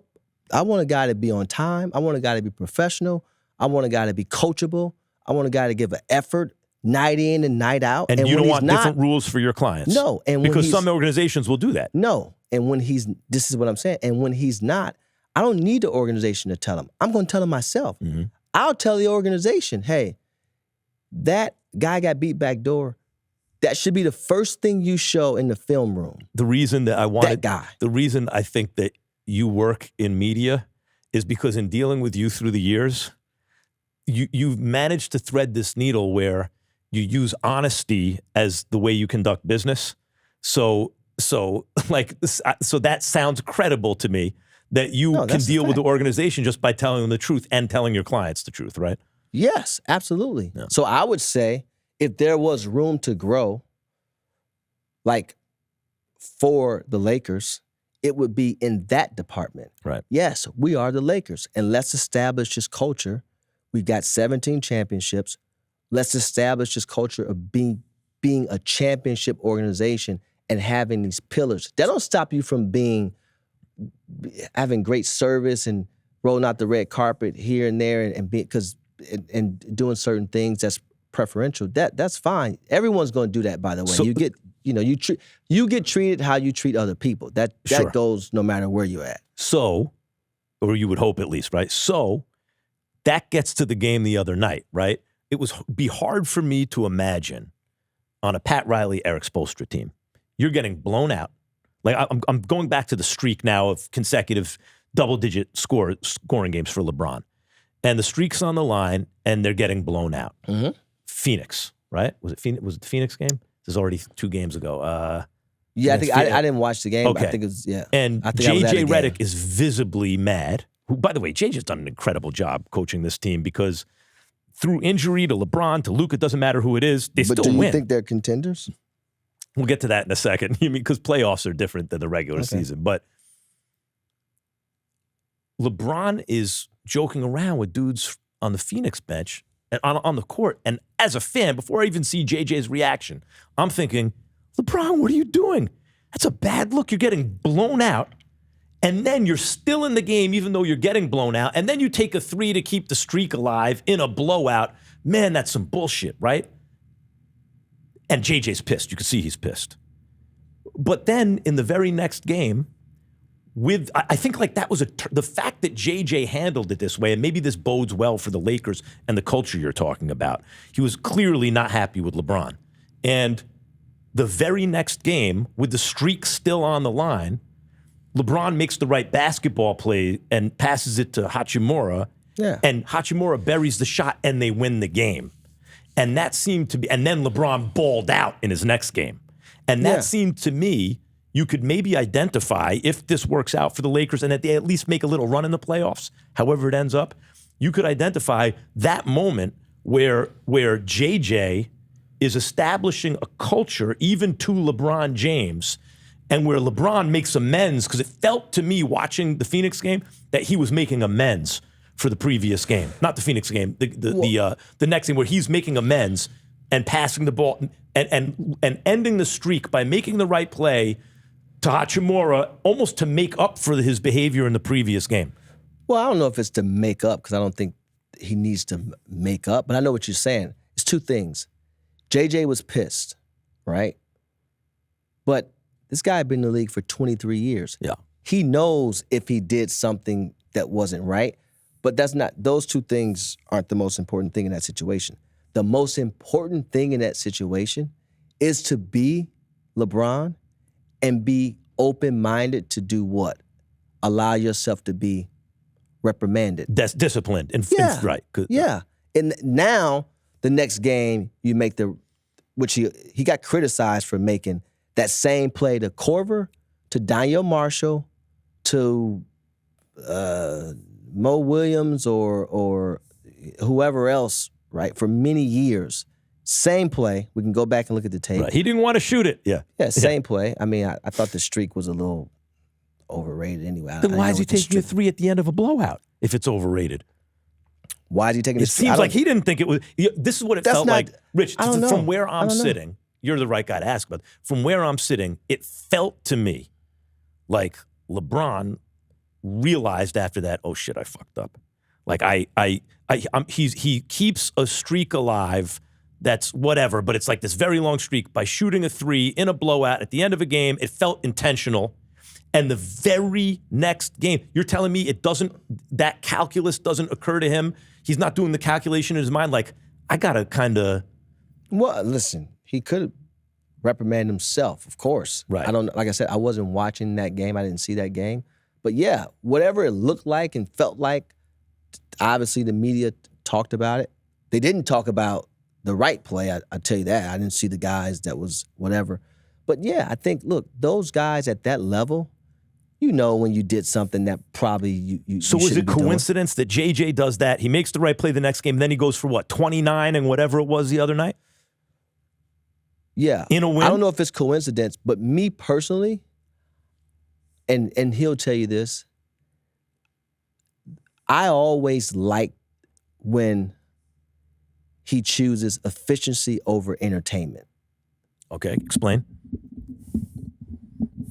a guy to be on time. I want a guy to be professional. I want a guy to be coachable. I want a guy to give an effort night in and night out. And you when don't he's want not, different rules for your clients. No, and when because he's- some organizations will do that. No, and when this is what I'm saying. And when he's not, I don't need the organization to tell him. I'm going to tell him myself. Mm-hmm. I'll tell the organization, hey, that guy got beat back door. That should be the first thing you show in the film room. The reason that I wanted That guy. the reason I think that you work in media is because in dealing with you through the years, you've managed to thread this needle where you use honesty as the way you conduct business. So that sounds credible to me that you can that's a deal with the fact. organization just by telling them the truth and telling your clients the truth, right? Yes, absolutely. Yeah. So I would say if there was room to grow, like for the Lakers, it would be in that department. Right. Yes, we are the Lakers, and let's establish this culture. We've got 17 championships. Let's establish this culture of being a championship organization and having these pillars. That don't stop you from having great service and rolling out the red carpet here and there and doing certain things that's preferential. That's fine. Everyone's going to do that, by the way. So- you get treated how you treat other people. That Sure. goes no matter where you're at. So, or you would hope at least, right? So that gets to the game the other night, right? It would be hard for me to imagine on a Pat Riley, Eric Spoelstra team, you're getting blown out. Like I'm going back to the streak now of consecutive double-digit scoring games for LeBron. And the streak's on the line, and they're getting blown out. Mm-hmm. Phoenix, right? Was it the Phoenix game? This is already 2 games ago. Yeah, I think Phoenix- I didn't watch the game. But Okay. I think it was And I think I was at JJ the game. Redick is visibly mad. Who, by the way, JJ's done an incredible job coaching this team because through injury to LeBron, to Luka, doesn't matter who it is, they But still do you win. think they're contenders? We'll get to that in a second. You mean because playoffs are different than the regular season. But LeBron is joking around with dudes on the Phoenix bench and on the court. And as a fan, before I even see JJ's reaction, I'm thinking, LeBron, what are you doing? That's a bad look. You're getting blown out. And then you're still in the game, even though you're getting blown out. And then you take a 3 to keep the streak alive in a blowout. Man, that's some bullshit, right? And JJ's pissed. You can see he's pissed. But then in the very next game, I think like that was the fact that JJ handled it this way, and maybe this bodes well for the Lakers and the culture you're talking about. He was clearly not happy with LeBron. And the very next game, with the streak still on the line, LeBron makes the right basketball play and passes it to Hachimura. Yeah. And Hachimura buries the shot and they win the game. And that seemed to be, and then LeBron balled out in his next game. And that seemed to me, you could maybe identify if this works out for the Lakers and that they at least make a little run in the playoffs, however it ends up, you could identify that moment where JJ is establishing a culture even to LeBron James and where LeBron makes amends, because it felt to me watching the Phoenix game that he was making amends for the previous game. Not the Phoenix game, the next game where he's making amends and passing the ball and ending the streak by making the right play to Hachimura, almost to make up for his behavior in the previous game. Well, I don't know if it's to make up, because I don't think he needs to make up, but I know what you're saying. It's 2 things. JJ was pissed, right? But this guy had been in the league for 23 years. Yeah. He knows if he did something that wasn't right, but those 2 things aren't the most important thing in that situation. The most important thing in that situation is to be LeBron and be open-minded to do what? Allow yourself to be reprimanded. That's disciplined. Right. Yeah. And now, the next game, you make which he got criticized for making that same play to Corver to Daniel Marshall to Mo Williams or whoever else, right, for many years. Same play. We can go back and look at the tape. Right. He didn't want to shoot it. Yeah. Yeah, same play. I mean, I thought the streak was a little overrated anyway. Then why is he taking a three at the end of a blowout if it's overrated? Why is he taking It seems like he didn't think it was. This is what it felt like. Rich, I don't know. from where I'm sitting, you're the right guy to ask about. From where I'm sitting, it felt to me like LeBron realized after that, oh shit, I fucked up. Like he keeps a streak alive that's whatever, but it's like this very long streak by shooting a three in a blowout at the end of a game. It felt intentional. And the very next game, you're telling me that calculus doesn't occur to him? He's not doing the calculation in his mind like, I got to kind of... Well, listen, he could reprimand himself, of course. Right. Like I said, I wasn't watching that game. I didn't see that game. But yeah, whatever it looked like and felt like, obviously the media talked about it. They didn't talk about the right play, I tell you that. I didn't see the guys that was whatever. But yeah, I think, look, those guys at that level, you know when you did something that probably you So you is it shouldn't be doing. coincidence that JJ does that? He makes the right play the next game, then he goes for what, 29 and whatever it was the other night? Yeah. In a win? I don't know if it's coincidence, but me personally, and he'll tell you this, I always like when he chooses efficiency over entertainment. Okay, explain.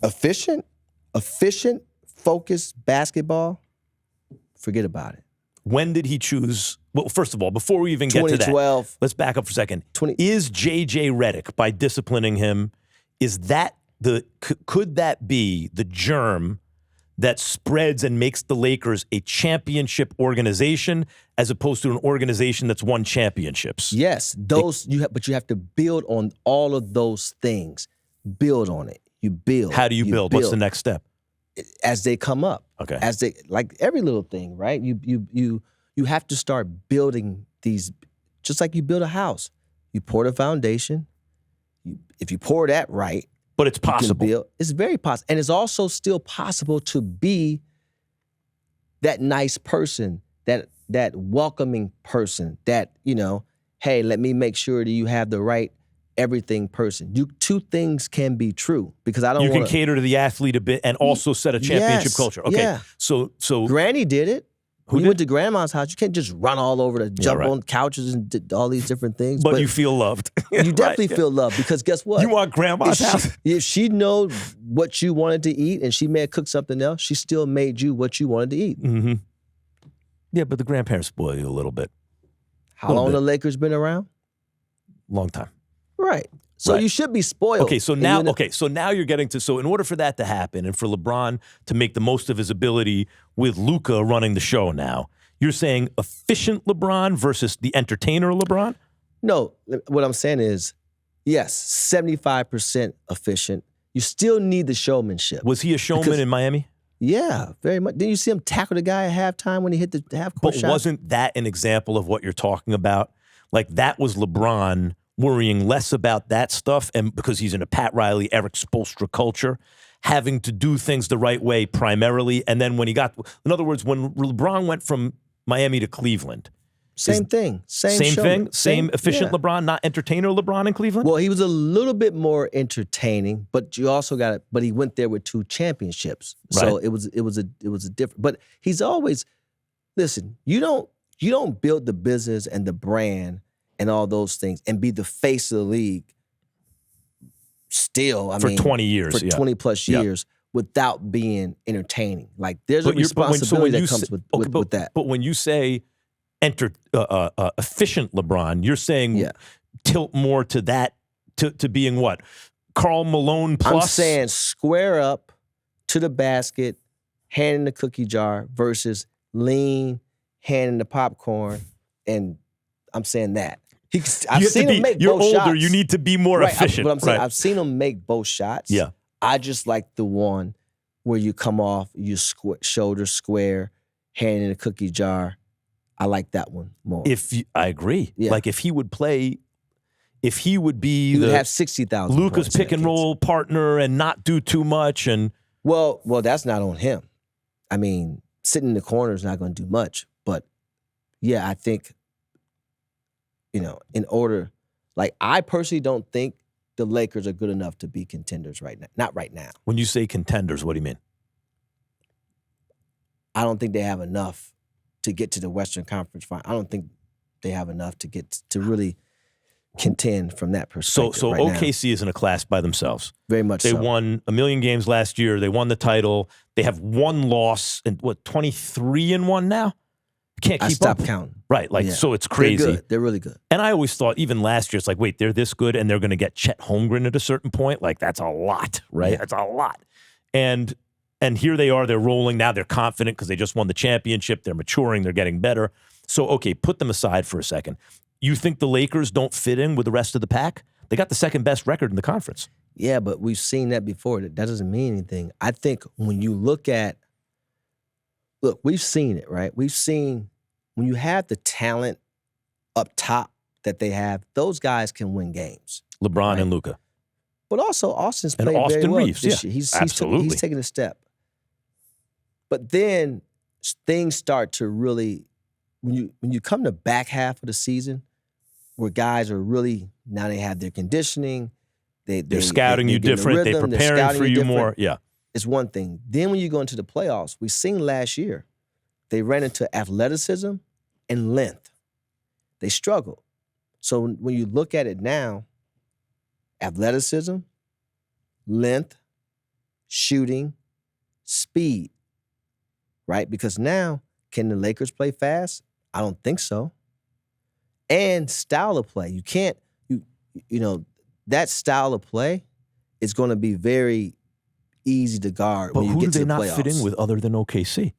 Efficient, focused basketball, forget about it. When did he choose? Well, first of all, before we even get to that, 2012. let's back up for a second. 20 Is JJ Redick, by disciplining him, could that be the germ that spreads and makes the Lakers a championship organization as opposed to an organization that's won championships? Yes, but you have to build on all of those things. Build on it. You build. How do you build? What's the next step? As they come up. Okay. As they, like every little thing, right? You have to start building these, just like you build a house. You pour the foundation. If you pour that right, but it's possible. It's very possible. And it's also still possible to be that nice person, that welcoming person, that, hey, let me make sure that you have the right everything person. Two things can be true because I don't You can cater to the athlete a bit and also set a championship Yes, culture. Okay. yeah. So Granny did it. Who When you did? went to grandma's house, you can't just run all over to jump right. on couches and all these different things. but you feel loved. you definitely feel loved because guess what? You want grandma's house? If she knows what you wanted to eat and she may have cooked something else, she still made you what you wanted to eat. Mm-hmm. Yeah, but the grandparents spoil you a little bit. How long the Lakers been around? Long time. Right. So Right. you should be spoiled. Okay, so now you're getting to, so in order for that to happen and for LeBron to make the most of his ability with Luka running the show now, you're saying efficient LeBron versus the entertainer LeBron? No, what I'm saying is, yes, 75% efficient. You still need the showmanship. Was he a showman in Miami? Yeah, very much. Didn't you see him tackle the guy at halftime when he hit the half-court But shot? wasn't that an example of what you're talking about? Like that was LeBron worrying less about that stuff, and because he's in a Pat Riley, Eric Spoelstra culture, having to do things the right way primarily. And then when in other words, when LeBron went from Miami to Cleveland, Same thing. Same thing, showman. same efficient yeah. LeBron, not entertainer LeBron in Cleveland? Well, he was a little bit more entertaining, but you also got it. But he went there with 2 championships, so Right. it was a different. But he's always listen. You don't build the business and the brand and all those things and be the face of the league. Still, For 20 years, for yeah. 20 plus Yeah. years without being entertaining. Like there's a But when responsibility you that comes say- with that. But when you say efficient LeBron, you're saying Yeah. tilt more to that, to being what? Karl Malone plus? I'm saying square up to the basket, hand in the cookie jar versus lean, hand in the popcorn, and I'm saying that. I've seen him make you're both older, shots. you need to be more Right, efficient. but I'm saying right. I've seen him make both shots. Yeah. I just like the one where you come off, you shoulder square, hand in the cookie jar. I like that one more. I agree. Yeah. Like if he would play, if he would be you would the have 60,000 Luka's points in pick that and case. roll partner and not do too much, and Well, that's not on him. I mean, sitting in the corner is not going to do much. But yeah, I think, in order, like I personally don't think the Lakers are good enough to be contenders right now. Not right now. When you say contenders, what do you mean? I don't think they have enough to get to the Western Conference Final. I don't think they have enough to get to really contend from that perspective. So right OKC now. is in a class by themselves. Very much They so. won 1 million games last year. They won the title. They have one loss and 23-1 now? Can't keep I stopped up. counting. Right, Yeah. so it's crazy. They're good. They're really good. And I always thought, even last year, it's like, wait, they're this good and they're going to get Chet Holmgren at a certain point? Like, that's a lot, right? Yeah. That's a lot. And here they are, they're rolling. Now they're confident because they just won the championship. They're maturing. They're getting better. So, okay, put them aside for a second. You think the Lakers don't fit in with the rest of the pack? They got the second best record in the conference. Yeah, but we've seen that before. That doesn't mean anything. I think when you look, we've seen it, right? We've seen when you have the talent up top that they have, those guys can win games. LeBron Right. and Luka. But also, Austin's And played very Austin well Reeves, this yeah, year. He's absolutely. taking a step. But then things start to really, when you come to back half of the season, where guys are really, now they have their conditioning, They're scouting you get in the different. They're rhythm, preparing scouting for you different. more. Yeah. It's one thing. Then when you go into the playoffs, we seen last year, they ran into athleticism and length. They struggled. So when you look at it now, athleticism, length, shooting, speed, right? Because now, can the Lakers play fast? I don't think so. And style of play. You can't, that style of play is going to be very easy to guard But when you who do get to they the not playoffs. fit in with other than OKC?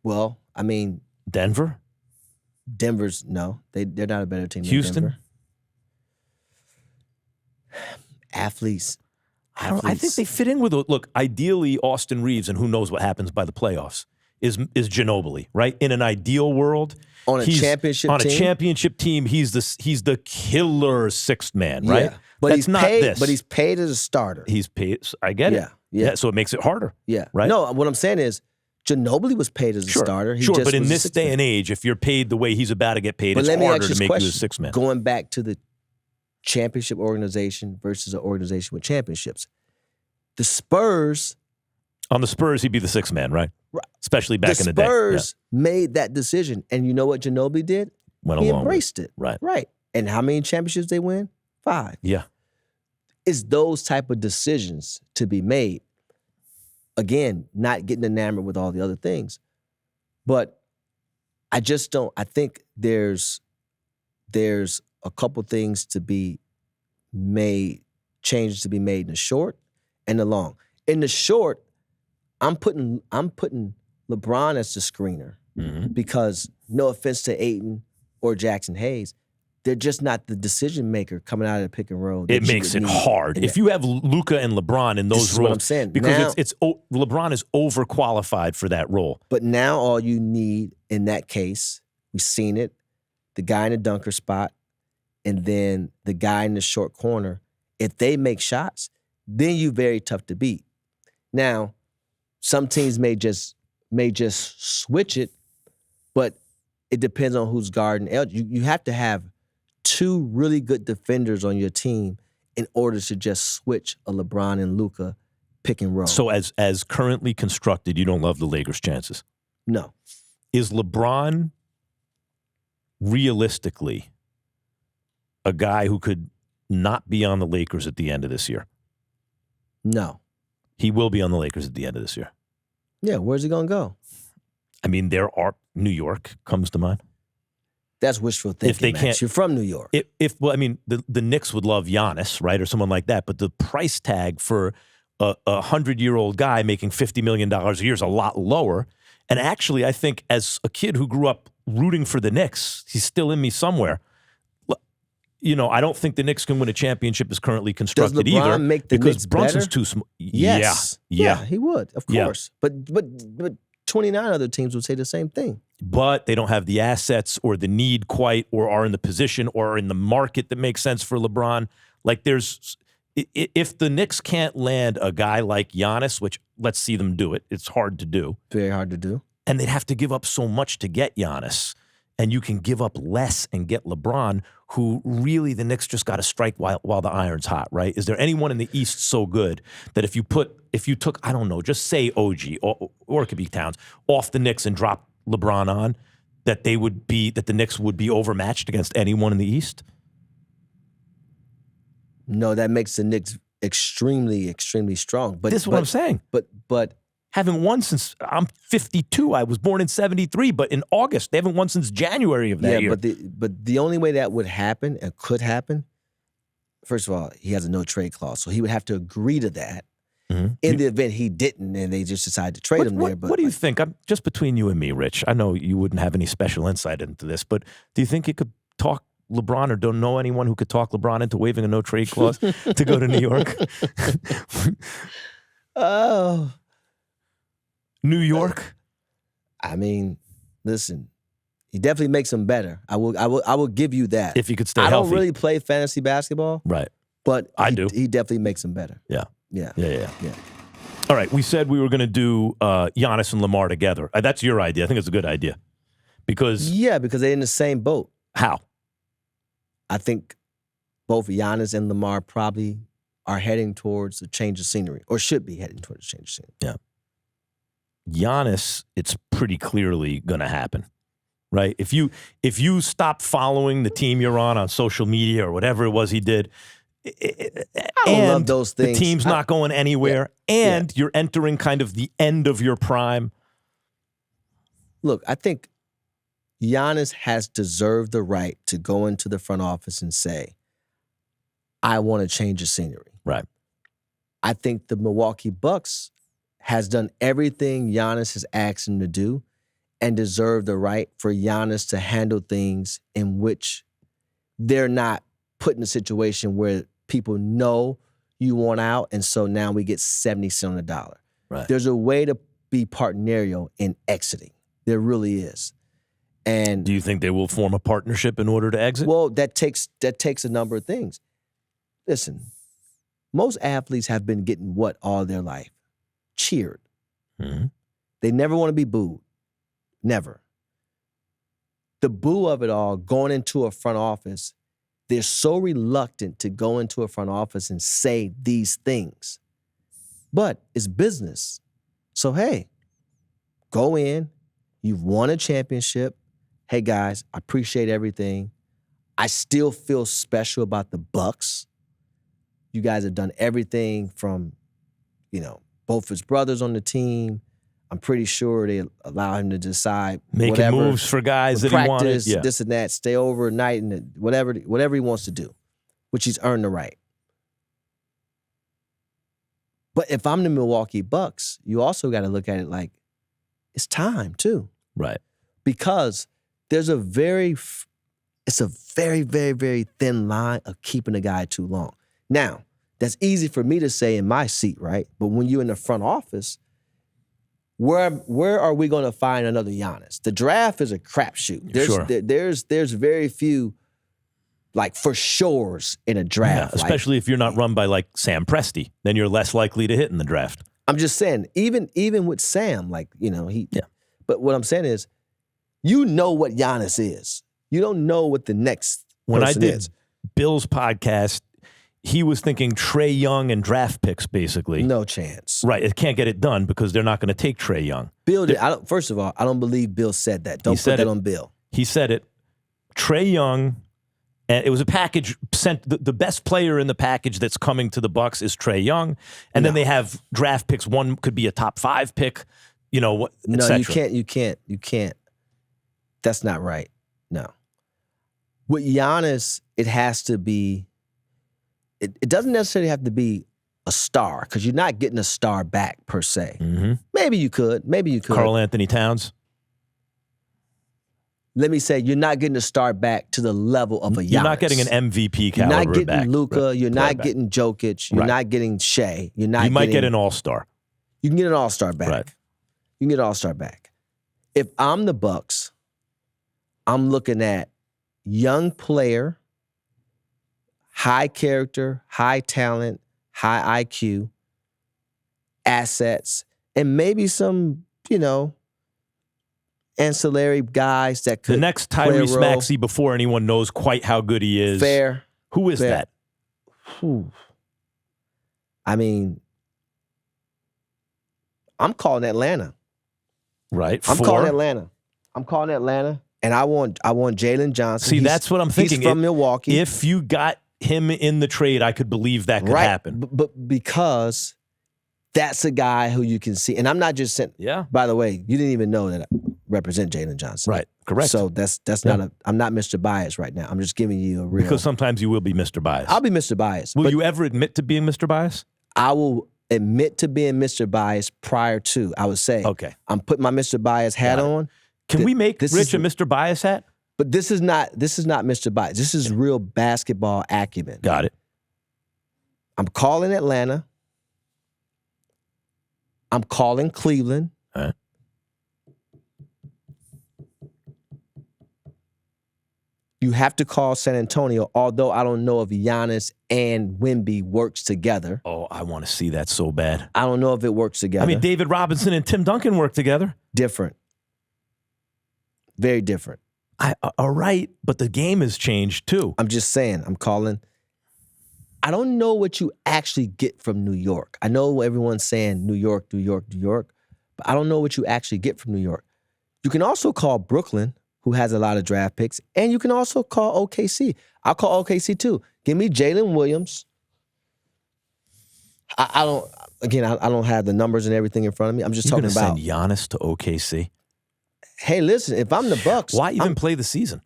Well, I mean, Denver? Denver's, no. They're not a better team than Houston? Denver. Athletes. I think they fit in with, look, ideally Austin Reeves, and who knows what happens by the playoffs, is Ginobili, right? In an ideal world, On a he's- championship on team? a championship team, he's the killer sixth man, right? Yeah. But That's he's not paid, this. But he's paid as a starter. He's paid. I get it. Yeah. So it makes it harder. Yeah. Right? No, what I'm saying is Ginobili was paid as a Sure. starter. He Sure, just but in was a this sixth day man. and age, if you're paid the way he's about to get paid, But it's let me harder ask you to this make you a question. sixth man. Going back to the championship organization versus an organization with championships. The Spurs, On the Spurs, he'd be the sixth man, right? Right. Especially back the in the day. Spurs made that decision. And you know what Ginobili did? Went He along with it. embraced it. Right. Right. And how many championships they win? 5. Yeah. It's those type of decisions to be made. Again, not getting enamored with all the other things. But I just don't, I think there's a couple things to be made, changes to be made in the short and the long. In the short, I'm putting LeBron as the screener because no offense to Ayton or Jackson Hayes, they're just not the decision maker coming out of the pick and roll. that It you makes would it need hard. in If that. you have Luka and LeBron in those This is roles, what I'm saying. because Now- LeBron is overqualified for that role. But now all you need in that case, we've seen it, the guy in the dunker spot and then the guy in the short corner, if they make shots, then you're very tough to beat. Now, some teams may just switch it, but it depends on who's guarding. You have to have 2 really good defenders on your team in order to just switch a LeBron and Luka pick and roll. So as currently constructed, you don't love the Lakers' chances. No. Is LeBron realistically a guy who could not be on the Lakers at the end of this year? No. He will be on the Lakers at the end of this year. Yeah, where's he going to go? I mean, New York comes to mind. That's wishful thinking. If they Max. can't- You're from New York. The Knicks would love Giannis, right, or someone like that, but the price tag for a 100-year-old guy making $50 million a year is a lot lower. And actually, I think as a kid who grew up rooting for the Knicks, he's still in me somewhere. I don't think the Knicks can win a championship as currently constructed LeBron either. make the because Knicks Brunson's better? too small. Yes. Yeah. he would, of Yeah. course. But 29 other teams would say the same thing. But they don't have the assets or the need quite, or are in the position or are in the market that makes sense for LeBron. Like if the Knicks can't land a guy like Giannis, which let's see them do it, it's hard to do. Very hard to do. And they'd have to give up so much to get Giannis. And you can give up less and get LeBron, who really the Knicks just got to strike while the iron's hot, right? Is there anyone in the East so good that if you took, I don't know, just say OG, or it could be Towns, off the Knicks and drop LeBron on, that the Knicks would be overmatched against anyone in the East? No, that makes the Knicks extremely, extremely strong. But this is what I'm saying. But haven't won since I'm 52. I was born in 73, but in August, they haven't won since January of that year. But the only way that would happen and could happen, first of all, he has a no trade clause, so he would have to agree to that. Mm-hmm. In the event he didn't, and they just decided to trade him there. But what do you think? I'm just between you and me, Rich. I know you wouldn't have any special insight into this, but do you think he could talk LeBron, or don't know anyone who could talk LeBron into waiving a no trade clause to go to New York? Oh, New York. I mean, listen, he definitely makes them better. I will give you that. If he could stay healthy. I don't healthy. really play fantasy basketball, right? But I do. He definitely makes them better. Yeah. Yeah. All right, we said we were going to do Giannis and Lamar together. That's your idea. I think it's a good idea because they're in the same boat. How? I think both Giannis and Lamar probably are heading towards a change of scenery, or should be heading towards a change of scenery. Yeah. Giannis, it's pretty clearly going to happen, right? If you stop following the team you're on social media or whatever it was he did, I don't love those things. The team's not going anywhere, and you're entering kind of the end of your prime. Look, I think Giannis has deserved the right to go into the front office and say, I want to change the scenery. Right. I think the Milwaukee Bucks has done everything Giannis has asked him to do and deserve the right for Giannis to handle things in which they're not put in a situation where people know you want out, and so now we get 70 cents on the dollar. Right. There's a way to be partnerial in exiting. There really is. And do you think they will form a partnership in order to exit? Well, that takes a number of things. Listen, most athletes have been getting what all their life? Cheered. Mm-hmm. They never want to be booed. Never. The boo of it all, going into a front office, they're so reluctant to go into a front office and say these things. But it's business. So, hey, go in. You've won a championship. Hey, guys, I appreciate everything. I still feel special about the Bucks. You guys have done everything from, both his brothers on the team. I'm pretty sure they allow him to decide making moves for guys that he wanted. Yeah. This and that, stay overnight and whatever he wants to do, which he's earned the right. But if I'm the Milwaukee Bucks, you also got to look at it like it's time too. Right. Because it's a very, very, very thin line of keeping a guy too long. Now, that's easy for me to say in my seat, right? But when you're in the front office, where are we going to find another Giannis? The draft is a crapshoot. There's very few, like, for sures in a draft. Yeah, especially if you're not run by, like, Sam Presti. Then you're less likely to hit in the draft. I'm just saying, even with Sam, like, he... Yeah. But what I'm saying is, you know what Giannis is. You don't know what the next when person I did is. Bill's podcast, he was thinking Trae Young and draft picks, basically. No chance. Right. It can't get it done because they're not going to take Trae Young. Bill did. First of all, I don't believe Bill said that. Don't put that on Bill. He said it. Trae Young, and it was a package sent. The best player in the package that's coming to the Bucks is Trae Young, and then they have draft picks. One could be a top 5 pick. No, you can't. That's not right. No. With Giannis, it has to be. It doesn't necessarily have to be a star because you're not getting a star back per se. Mm-hmm. Maybe you could. Karl Anthony Towns. Let me say, you're not getting a star back to the level of a Giannis. You're not getting an MVP caliber back. You're not getting Luka. Right. You're not getting Jokic. You're not getting Shea. You might get an all-star. You can get an all-star back. Right. You can get an all-star back. If I'm the Bucks, I'm looking at young player, high character, high talent, high IQ, assets, and maybe some, ancillary guys that could The next play a Tyrese role. Maxey before anyone knows quite how good he is. Fair. Who is Fair. that? Whew. I mean, I'm calling Atlanta. Right. I'm Four. calling Atlanta, and I want Jalen Johnson. See, that's what I'm thinking. He's from Milwaukee. If you got him in the trade, I could believe that could right, happen. but because that's a guy who you can see, and I'm not just saying. Yeah. By the way, you didn't even know that I represent Jalen Johnson. Right. Correct. So that's not I'm not Mr. Bias right now. I'm just giving you a real. Because sometimes you will be Mr. Bias. I'll be Mr. Bias. Will but you ever admit to being Mr. Bias? I will admit to being Mr. Bias prior to. I would say. Okay. I'm putting my Mr. Bias hat Got it. on. Can we make this Rich is- a Mr. Bias hat? But this is not Mr. Bias. This is real basketball acumen. Got it. I'm calling Atlanta. I'm calling Cleveland. All right. You have to call San Antonio, although I don't know if Giannis and Wemby works together. Oh, I want to see that so bad. I don't know if it works together. I mean, David Robinson and Tim Duncan work together. different. Very different. All right, but the game has changed too. I'm just saying, I'm calling. I don't know what you actually get from New York. I know everyone's saying New York, New York, New York, but I don't know what you actually get from New York. You can also call Brooklyn, who has a lot of draft picks, and you can also call OKC. I'll call OKC too. Give me Jalen Williams. I don't have the numbers and everything in front of me. I'm just You're talking gonna about. send Giannis to OKC. Hey, listen, if I'm the Bucks, Why even play the season?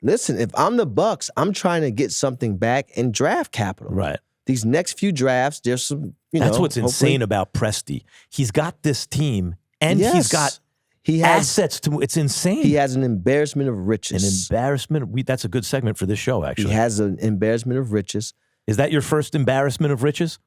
listen, if I'm the Bucks, I'm trying to get something back in draft capital. Right. These next few drafts, there's some, That's what's hopefully- insane about Presti. He's got this team, and he's Yes. got He has assets to. It's insane. he has an embarrassment of an riches. embarrassment. That's a good segment for this show. He Actually, has an embarrassment of riches. is that your first embarrassment of riches?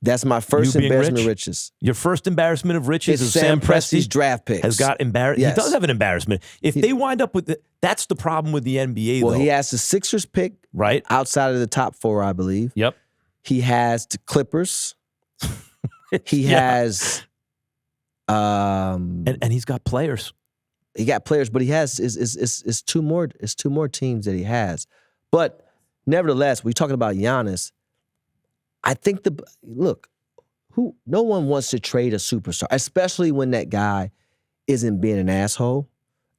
That's my first You being embarrassment rich? of riches. Your first embarrassment of riches It's is Sam Presti's Presti draft picks. has got embarrassed. Yes. He does have an embarrassment. If they wind up with that's the problem with the NBA. Well, though, he has the Sixers pick right? outside of the top 4, I believe. Yep. He has the Clippers. He Yeah. has And he's got players. he got players, but he has is two more teams that he has. But nevertheless, we're talking about Giannis. I think no one wants to trade a superstar, especially when that guy isn't being an asshole.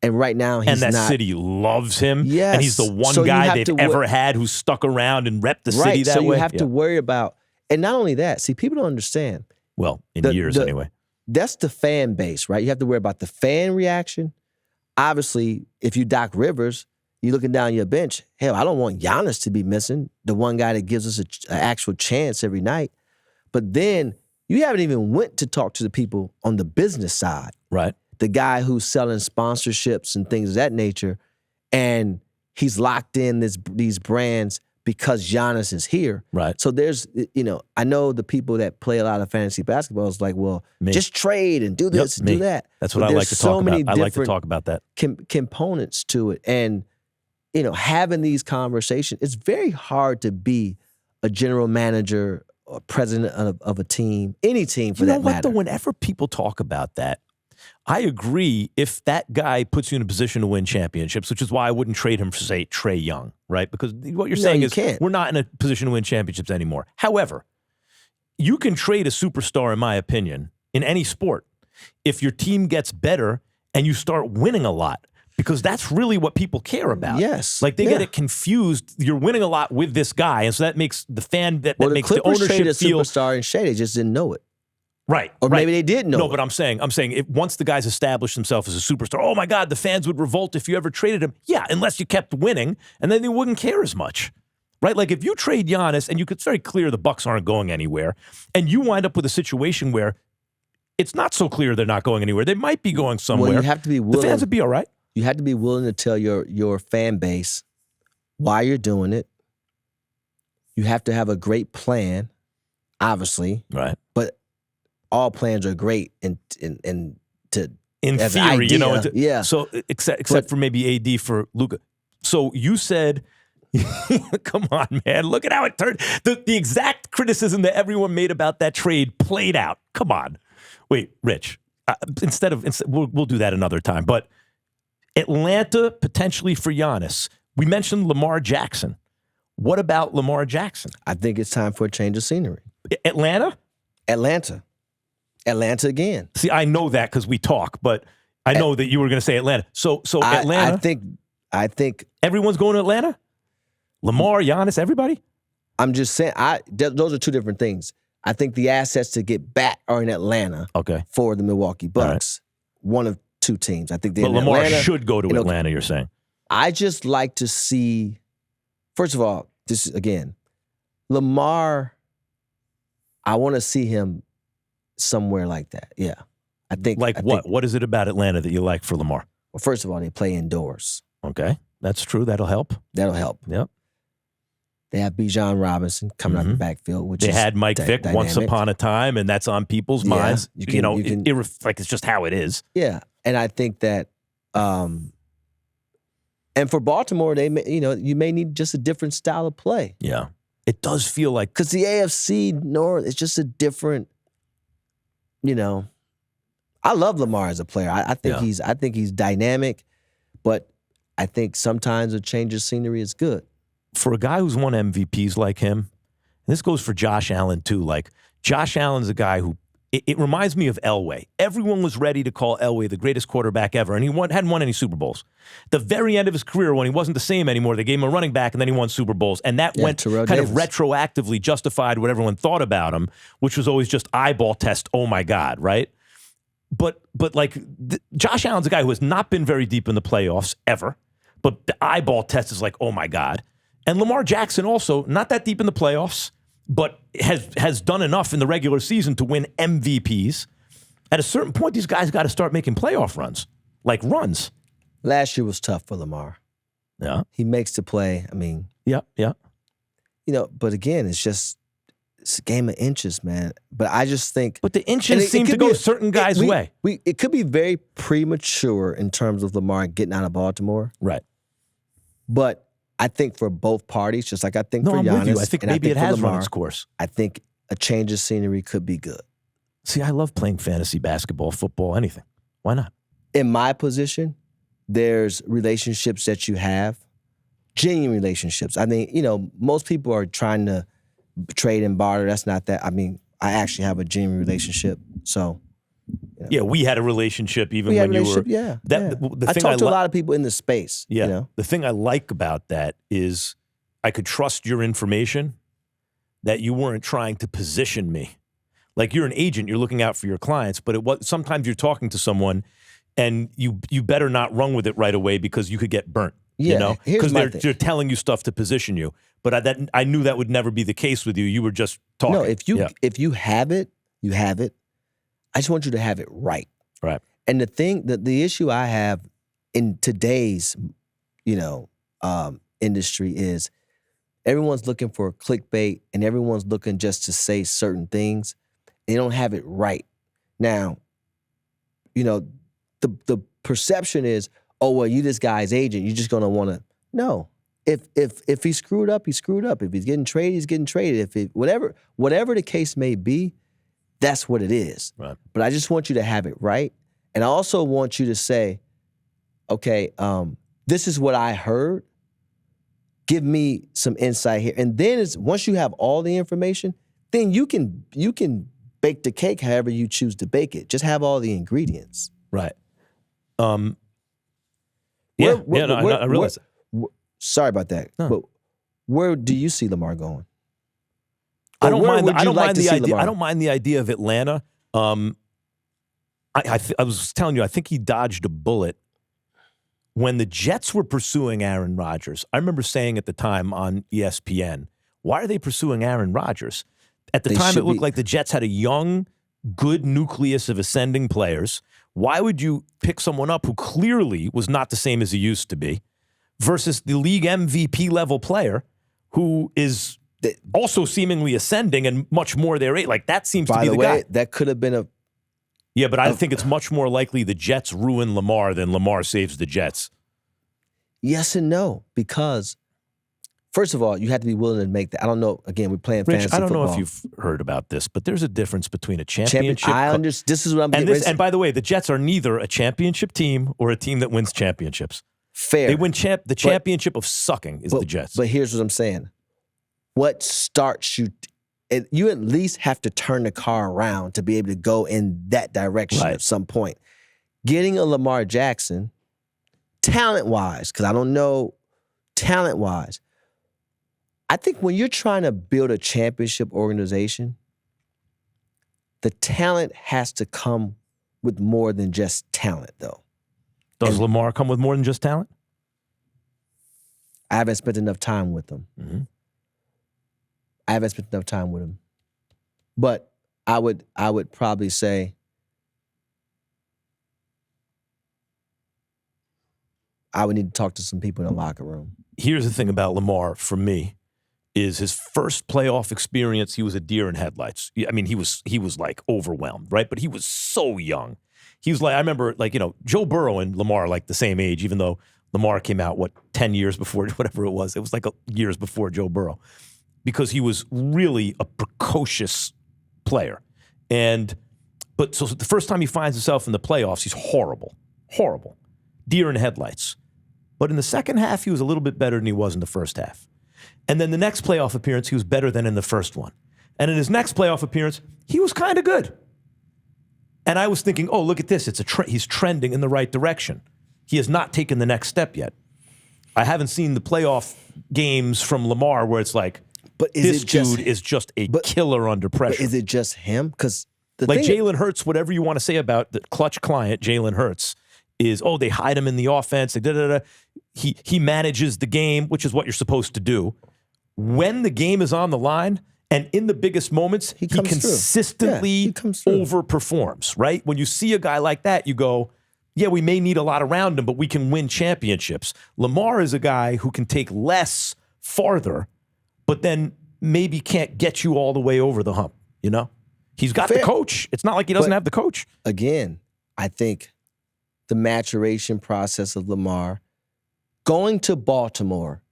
And right now he's And that not. city loves him. Yes. And he's the one So you guy have they've to ever had who's stuck around and repped the city Right, that so way. you have Yeah. to worry about, and not only that. See, people don't understand. Well, in the- years the- anyway. That's the fan base, right? You have to worry about the fan reaction. Obviously, if you Doc Rivers, you're looking down your bench. Hell, I don't want Giannis to be missing, the one guy that gives us an actual chance every night. But then you haven't even went to talk to the people on the business side, Right. the guy who's selling sponsorships and things of that nature, and he's locked in these brands because Giannis is here. Right. So there's, I know the people that play a lot of fantasy basketball is like, well, Me. just trade and do this and me. do that. That's But what I there's like to so talk many about. I like to different talk about that. components to it. And, having these conversations, it's very hard to be a general manager or president of a team, any team for You know that what, matter. though? Whenever people talk about that, I agree if that guy puts you in a position to win championships, which is why I wouldn't trade him for, say, Trae Young, right? Because what you're saying you is can't. we're not in a position to win championships anymore. However, you can trade a superstar, in my opinion, in any sport if your team gets better and you start winning a lot. Because that's really what people care about. Yes. Like they Yeah. get it confused. You're winning a lot with this guy. And so that makes the fan, that Well, the makes the Clippers ownership traded a feel. superstar in Shea. They just didn't know it. Right. Or right. maybe they did know No, it. but I'm saying once the guy's established himself as a superstar, oh my God, the fans would revolt if you ever traded him. Yeah, unless you kept winning, and then they wouldn't care as much. Right? Like if you trade Giannis, and it's very clear the Bucks aren't going anywhere, and you wind up with a situation where it's not so clear they're not going anywhere. They might be going somewhere. Well, you have to be the willing. fans would be all right. You have to be willing to tell your fan base why you're doing it. You have to have a great plan, obviously, Right. but all plans are great in to In as an theory, idea, you know. yeah. So except But- for maybe AD for Luka. So you said Come on, man. Look at how it turned. The exact criticism that everyone made about that trade played out. Come on. Wait, Rich. We'll do that another time. But Atlanta potentially for Giannis. We mentioned Lamar Jackson. What about Lamar Jackson? I think it's time for a change of scenery. Atlanta again. See, I know that because we talk, but I know that you were going to say Atlanta. So Atlanta. I think everyone's going to Atlanta. Lamar, Giannis, everybody. I'm just saying. Those are two different things. I think the assets to get back are in Atlanta. Okay. For the Milwaukee Bucks, one of two teams. I think they're but in Lamar Atlanta. should go to Atlanta. You're saying. I just like to see. First of all, this is again, Lamar. I want to see him somewhere like that. Yeah, I think. Like what? What is it about Atlanta that you like for Lamar? Well, first of all, they play indoors. Okay, that's true. That'll help. Yep. They have Bijan Robinson coming out the backfield, which they had Mike Vick dynamic. once upon a time, and that's on people's minds. It's just how it is. Yeah, and I think that, and for Baltimore, you may need just a different style of play. Yeah, it does feel like because the AFC North is just a different. I love Lamar as a player. I think he's dynamic, but I think sometimes a change of scenery is good. For a guy who's won MVPs like him, and this goes for Josh Allen too. Like Josh Allen's a guy who it reminds me of Elway. Everyone was ready to call Elway the greatest quarterback ever, and he hadn't won any Super Bowls. The very end of his career, when he wasn't the same anymore, they gave him a running back, and then he won Super Bowls, and that went Terrell kind Davis. of retroactively justified what everyone thought about him, which was always just eyeball test. Oh my God, right? But Josh Allen's a guy who has not been very deep in the playoffs ever, but the eyeball test is like, oh my God. And Lamar Jackson also, not that deep in the playoffs, but has done enough in the regular season to win MVPs. At a certain point, these guys got to start making playoff runs, like runs. Last year was tough for Lamar. Yeah. He makes the play. I mean. Yeah. But again, it's a game of inches, man. But I just think. But the inches seem to go certain guys' way. It could be very premature in terms of Lamar getting out of Baltimore. Right. But I think for both parties, just like I think for I'm Giannis, with you. I think maybe it has run its course. I think a change of scenery could be good. See, I love playing fantasy basketball, football, anything. Why not? In my position, there's relationships that you have, genuine relationships. I mean, most people are trying to trade and barter. That's not that. I mean, I actually have a genuine relationship. So. Yeah, we had a relationship even when you were. Yeah. The I thing talked to a lot of people in the space. Yeah. The thing I like about that is I could trust your information, that you weren't trying to position me. Like you're an agent, you're looking out for your clients, but sometimes you're talking to someone and you better not run with it right away because you could get burnt. Yeah, because they're telling you stuff to position you. But I knew that would never be the case with you. You were just talking. No, if you have it, you have it. I just want you to have it right. Right. And the issue I have in today's, industry is everyone's looking for clickbait and everyone's looking just to say certain things. They don't have it right. Now, the perception is, oh, well, you this guy's agent. You're just gonna want to. No. If he screwed up, he screwed up. If he's getting traded, he's getting traded. Whatever the case may be, that's what it is. Right. But I just want you to have it right. And I also want you to say, okay, this is what I heard. Give me some insight here. And then once you have all the information, then you can bake the cake however you choose to bake it. Just have all the ingredients. Right. I realize that. Sorry about that. No. But where do you see Lamar going? I don't mind the idea. Lamar? I don't mind the idea of Atlanta. I was telling you, I think he dodged a bullet when the Jets were pursuing Aaron Rodgers. I remember saying at the time on ESPN, "Why are they pursuing Aaron Rodgers?" At the time, it looked like the Jets had a young, good nucleus of ascending players. Why would you pick someone up who clearly was not the same as he used to be, versus the league MVP level player who is also seemingly ascending and much more their age? Like that seems to be the guy. That could have been a. Yeah, but I think it's much more likely the Jets ruin Lamar than Lamar saves the Jets. Yes and no, because First of all, you have to be willing to make that. I don't know. Again, we're playing Rich, fantasy I don't football. know if you've heard about this, but there's a difference between a championship. I understand. This is what I'm and getting ready. and by the way, the Jets are neither a championship team or a team that wins championships. Fair. They win the championship of sucking is the Jets. But here's what I'm saying. What starts you? You at least have to turn the car around to be able to go in that direction at some point. Getting a Lamar Jackson, talent-wise, because I don't know talent-wise, I think when you're trying to build a championship organization, the talent has to come with more than just talent, though. Does Lamar come with more than just talent? I haven't spent enough time with him. Mm-hmm. I haven't spent enough time with him. But I would probably say I would need to talk to some people in the locker room. Here's the thing about Lamar for me is his first playoff experience, he was a deer in headlights. I mean, he was like overwhelmed, right? But he was so young. He was like, I remember Joe Burrow and Lamar are like the same age, even though Lamar came out, 10 years before, whatever it was. It was like years before Joe Burrow because he was really a precocious player. But so the first time he finds himself in the playoffs, he's horrible, deer in headlights. But in the second half, he was a little bit better than he was in the first half. And then the next playoff appearance, he was better than in the first one. And in his next playoff appearance, he was kind of good. And I was thinking, oh, look at this. He's trending in the right direction. He has not taken the next step yet. I haven't seen the playoff games from Lamar where it's like, this dude is just a killer under pressure. But is it just him? Because Jalen Hurts, whatever you want to say about the clutch client, Jalen Hurts, is, they hide him in the offense. He manages the game, which is what you're supposed to do. When the game is on the line and in the biggest moments, he consistently overperforms, right? When you see a guy like that, you go, yeah, we may need a lot around him, but we can win championships. Lamar is a guy who can take less farther, but then maybe can't get you all the way over the hump, He's got the coach. It's not like he doesn't have the coach. Again, I think the maturation process of Lamar going to Baltimore,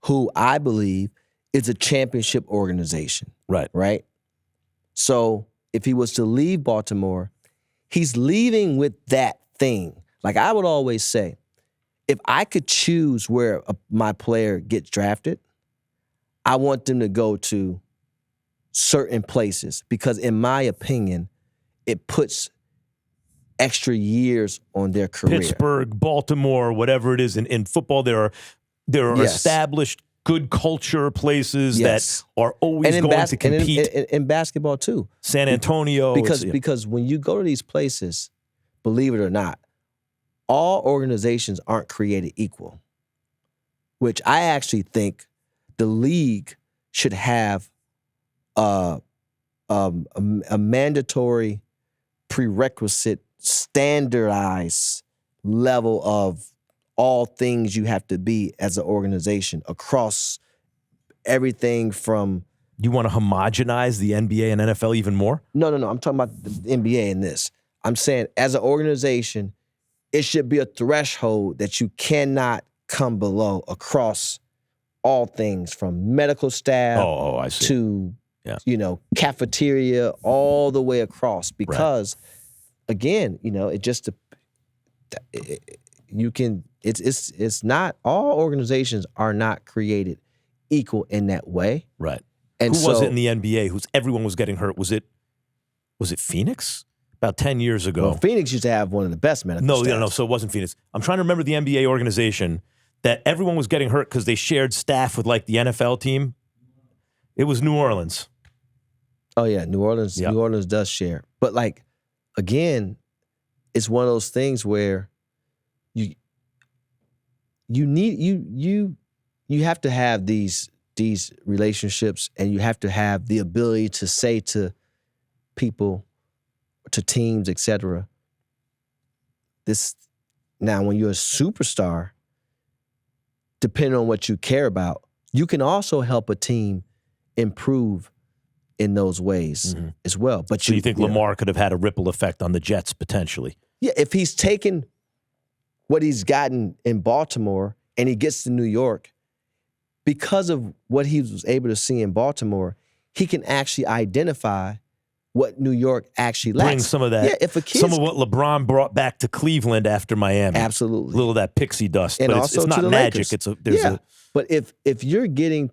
who I believe is a championship organization. Right? So if he was to leave Baltimore, he's leaving with that thing. Like I would always say, if I could choose where my player gets drafted, I want them to go to certain places because in my opinion, it puts extra years on their career. Pittsburgh, Baltimore, whatever it is. In football, there are established good culture places that are always going to compete. And in basketball too. San Antonio. Because when you go to these places, believe it or not, all organizations aren't created equal, which I actually think the league should have a mandatory prerequisite standardized level of all things you have to be as an organization across everything from... You want to homogenize the NBA and NFL even more? No. I'm talking about the NBA in this. I'm saying as an organization, it should be a threshold that you cannot come below across all things from medical staff I see. to, cafeteria, all the way across because... Again, it just it's not all organizations are not created equal in that way. Right. And who was it in the NBA everyone was getting hurt? Was it Phoenix? About 10 years ago. Well, Phoenix used to have one of the best medical staffs. No, so it wasn't Phoenix. I'm trying to remember the NBA organization that everyone was getting hurt because they shared staff with like the NFL team. It was New Orleans. Oh yeah, New Orleans. Yep. New Orleans does share. But again, it's one of those things where you have to have these relationships and you have to have the ability to say to people, to teams, etc. Now when you're a superstar, depending on what you care about, you can also help a team improve in those ways as well. But so you think Lamar could have had a ripple effect on the Jets potentially? Yeah, if he's taken what he's gotten in Baltimore and he gets to New York, because of what he was able to see in Baltimore, he can actually identify what New York actually lacks. Bring some of that. Yeah, if a kid, some of what LeBron brought back to Cleveland after Miami. absolutely, A little of that pixie dust. and but also it's not to the magic. Lakers. But if you're getting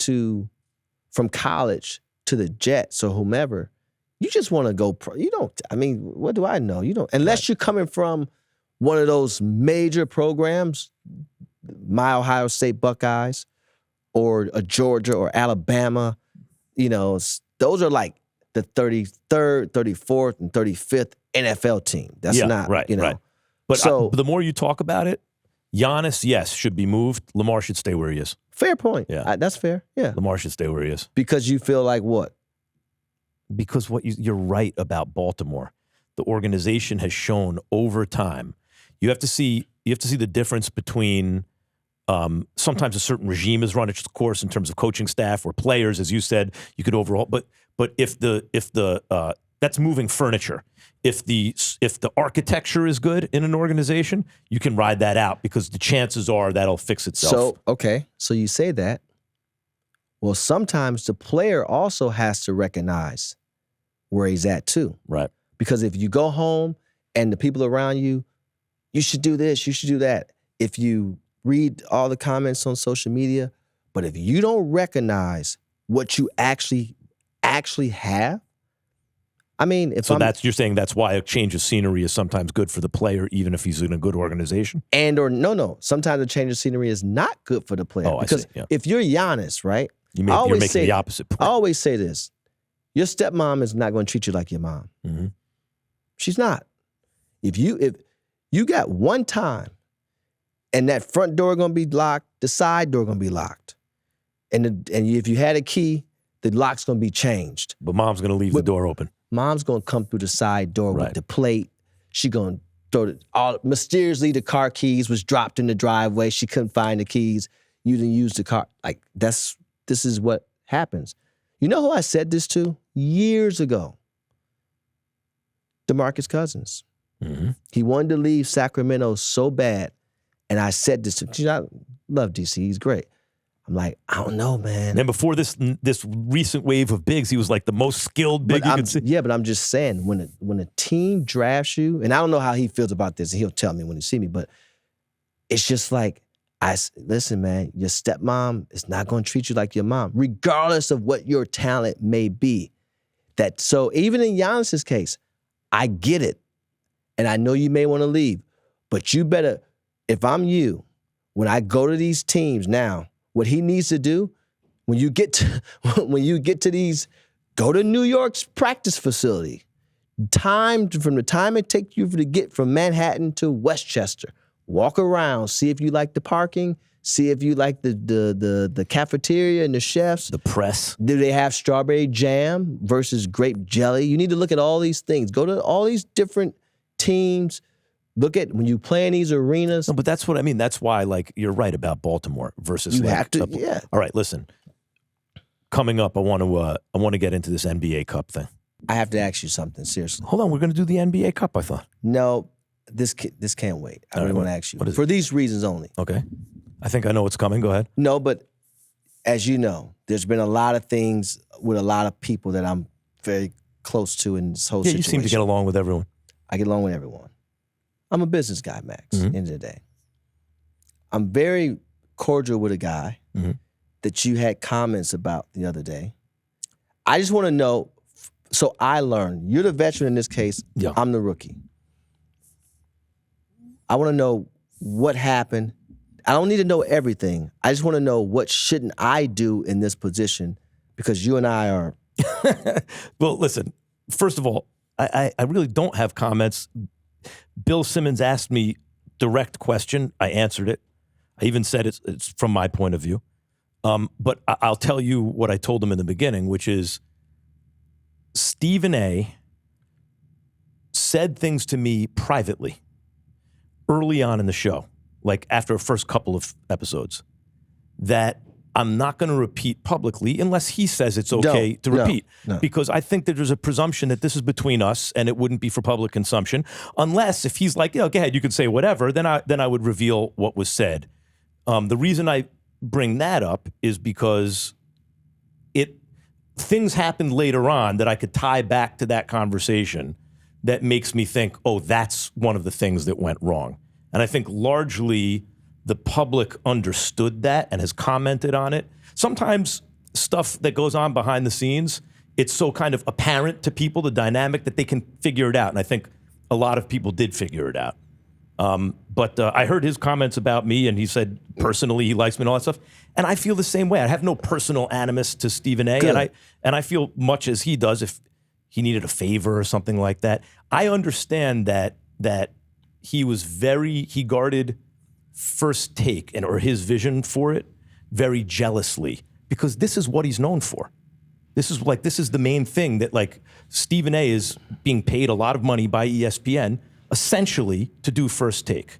from college to the Jets or whomever, you just want to go pro. You don't. I mean, what do I know? You don't unless you're coming from one of those major programs, my Ohio State Buckeyes, or a Georgia or Alabama. You know, those are like the 33rd, 34th, and 35th NFL team. That's not right. You know. Right. But so the more you talk about it, Giannis, yes, should be moved. Lamar should stay where he is. fair point. Yeah. That's fair. Yeah, Lamar should stay where he is. because you feel like what? Because you're right about Baltimore. The organization has shown over time. You have to see the difference between sometimes a certain regime is run its course in terms of coaching staff or players, as you said, you could overhaul. But if the that's moving furniture. If the architecture is good in an organization, you can ride that out because the chances are that'll fix itself. So okay, so you say that. Well, sometimes the player also has to recognize where he's at too. Right. Because if you go home and the people around you, you should do this, you should do that. If you read all the comments on social media, but if you don't recognize what you actually have, I mean, you're saying that's why a change of scenery is sometimes good for the player, even if he's in a good organization? no. Sometimes a change of scenery is not good for the player. Oh, because I see. Yeah. if you're Giannis, right? You're making the opposite point. I always say this. Your stepmom is not going to treat you like your mom. Mm-hmm. She's not. If you got one time and that front door going to be locked, the side door going to be locked. And if you had a key, the lock's going to be changed. But mom's going to leave the door open. Mom's going to come through the side door Right. with the plate. She going to throw mysteriously the car keys was dropped in the driveway. She couldn't find the keys. You didn't use the car. Like this is what happens. You know who I said this to years ago? DeMarcus Cousins. Mm-hmm. He wanted to leave Sacramento so bad. And I said this to him. I love DC. He's great. I'm like, I don't know, man. And before this recent wave of bigs, he was like the most skilled big you could see. Yeah, but I'm just saying, when a team drafts you, and I don't know how he feels about this, and he'll tell me when he see me, but it's just like, listen, man, your stepmom is not going to treat you like your mom, regardless of what your talent may be. So even in Giannis's case, I get it. And I know you may want to leave, but you better, if I'm you, when I go to these teams now, what he needs to do, when you get to these, go to New York's practice facility. From the time it takes you to get from Manhattan to Westchester, walk around, see if you like the parking, see if you like the cafeteria and the chefs. The press. Do they have strawberry jam versus grape jelly? You need to look at all these things. Go to all these different teams. Look at when you play in these arenas. No, but that's what I mean. That's why, like, you're right about Baltimore versus. You have to, yeah. All right, listen. Coming up, I want to get into this NBA Cup thing. I have to ask you something seriously. Hold on, we're going to do the NBA Cup. I thought. No, this can't wait. I really want to ask you for these reasons only. Okay, I think I know what's coming. Go ahead. No, but as you know, there's been a lot of things with a lot of people that I'm very close to in this whole situation. You seem to get along with everyone. I get along with everyone. I'm a business guy, Max, at the end of the day. I'm very cordial with a guy that you had comments about the other day. I just want to know, so I learned, you're the veteran in this case, I'm the rookie. I want to know what happened. I don't need to know everything. I just want to know what shouldn't I do in this position because you and I are... Well, listen, first of all, I really don't have comments. Bill Simmons asked me direct question. I answered it. I even said it's from my point of view. But I'll tell you what I told him in the beginning, which is Stephen A. said things to me privately early on in the show, like after the first couple of episodes, that I'm not going to repeat publicly unless he says it's okay to repeat. No. Because I think that there's a presumption that this is between us and it wouldn't be for public consumption. Unless if he's like, go ahead, you can say whatever, then I would reveal what was said. The reason I bring that up is because things happened later on that I could tie back to that conversation that makes me think, oh, that's one of the things that went wrong. And I think largely the public understood that and has commented on it. Sometimes stuff that goes on behind the scenes, it's so kind of apparent to people, the dynamic, that they can figure it out. And I think a lot of people did figure it out. But I heard his comments about me, and he said personally he likes me and all that stuff. And I feel the same way. I have no personal animus to Stephen A. And I feel much as he does. If he needed a favor or something like that, I understand that he guarded First Take or his vision for it very jealously, because this is what he's known for. This is the main thing that Stephen A. is being paid a lot of money by ESPN essentially to do First Take.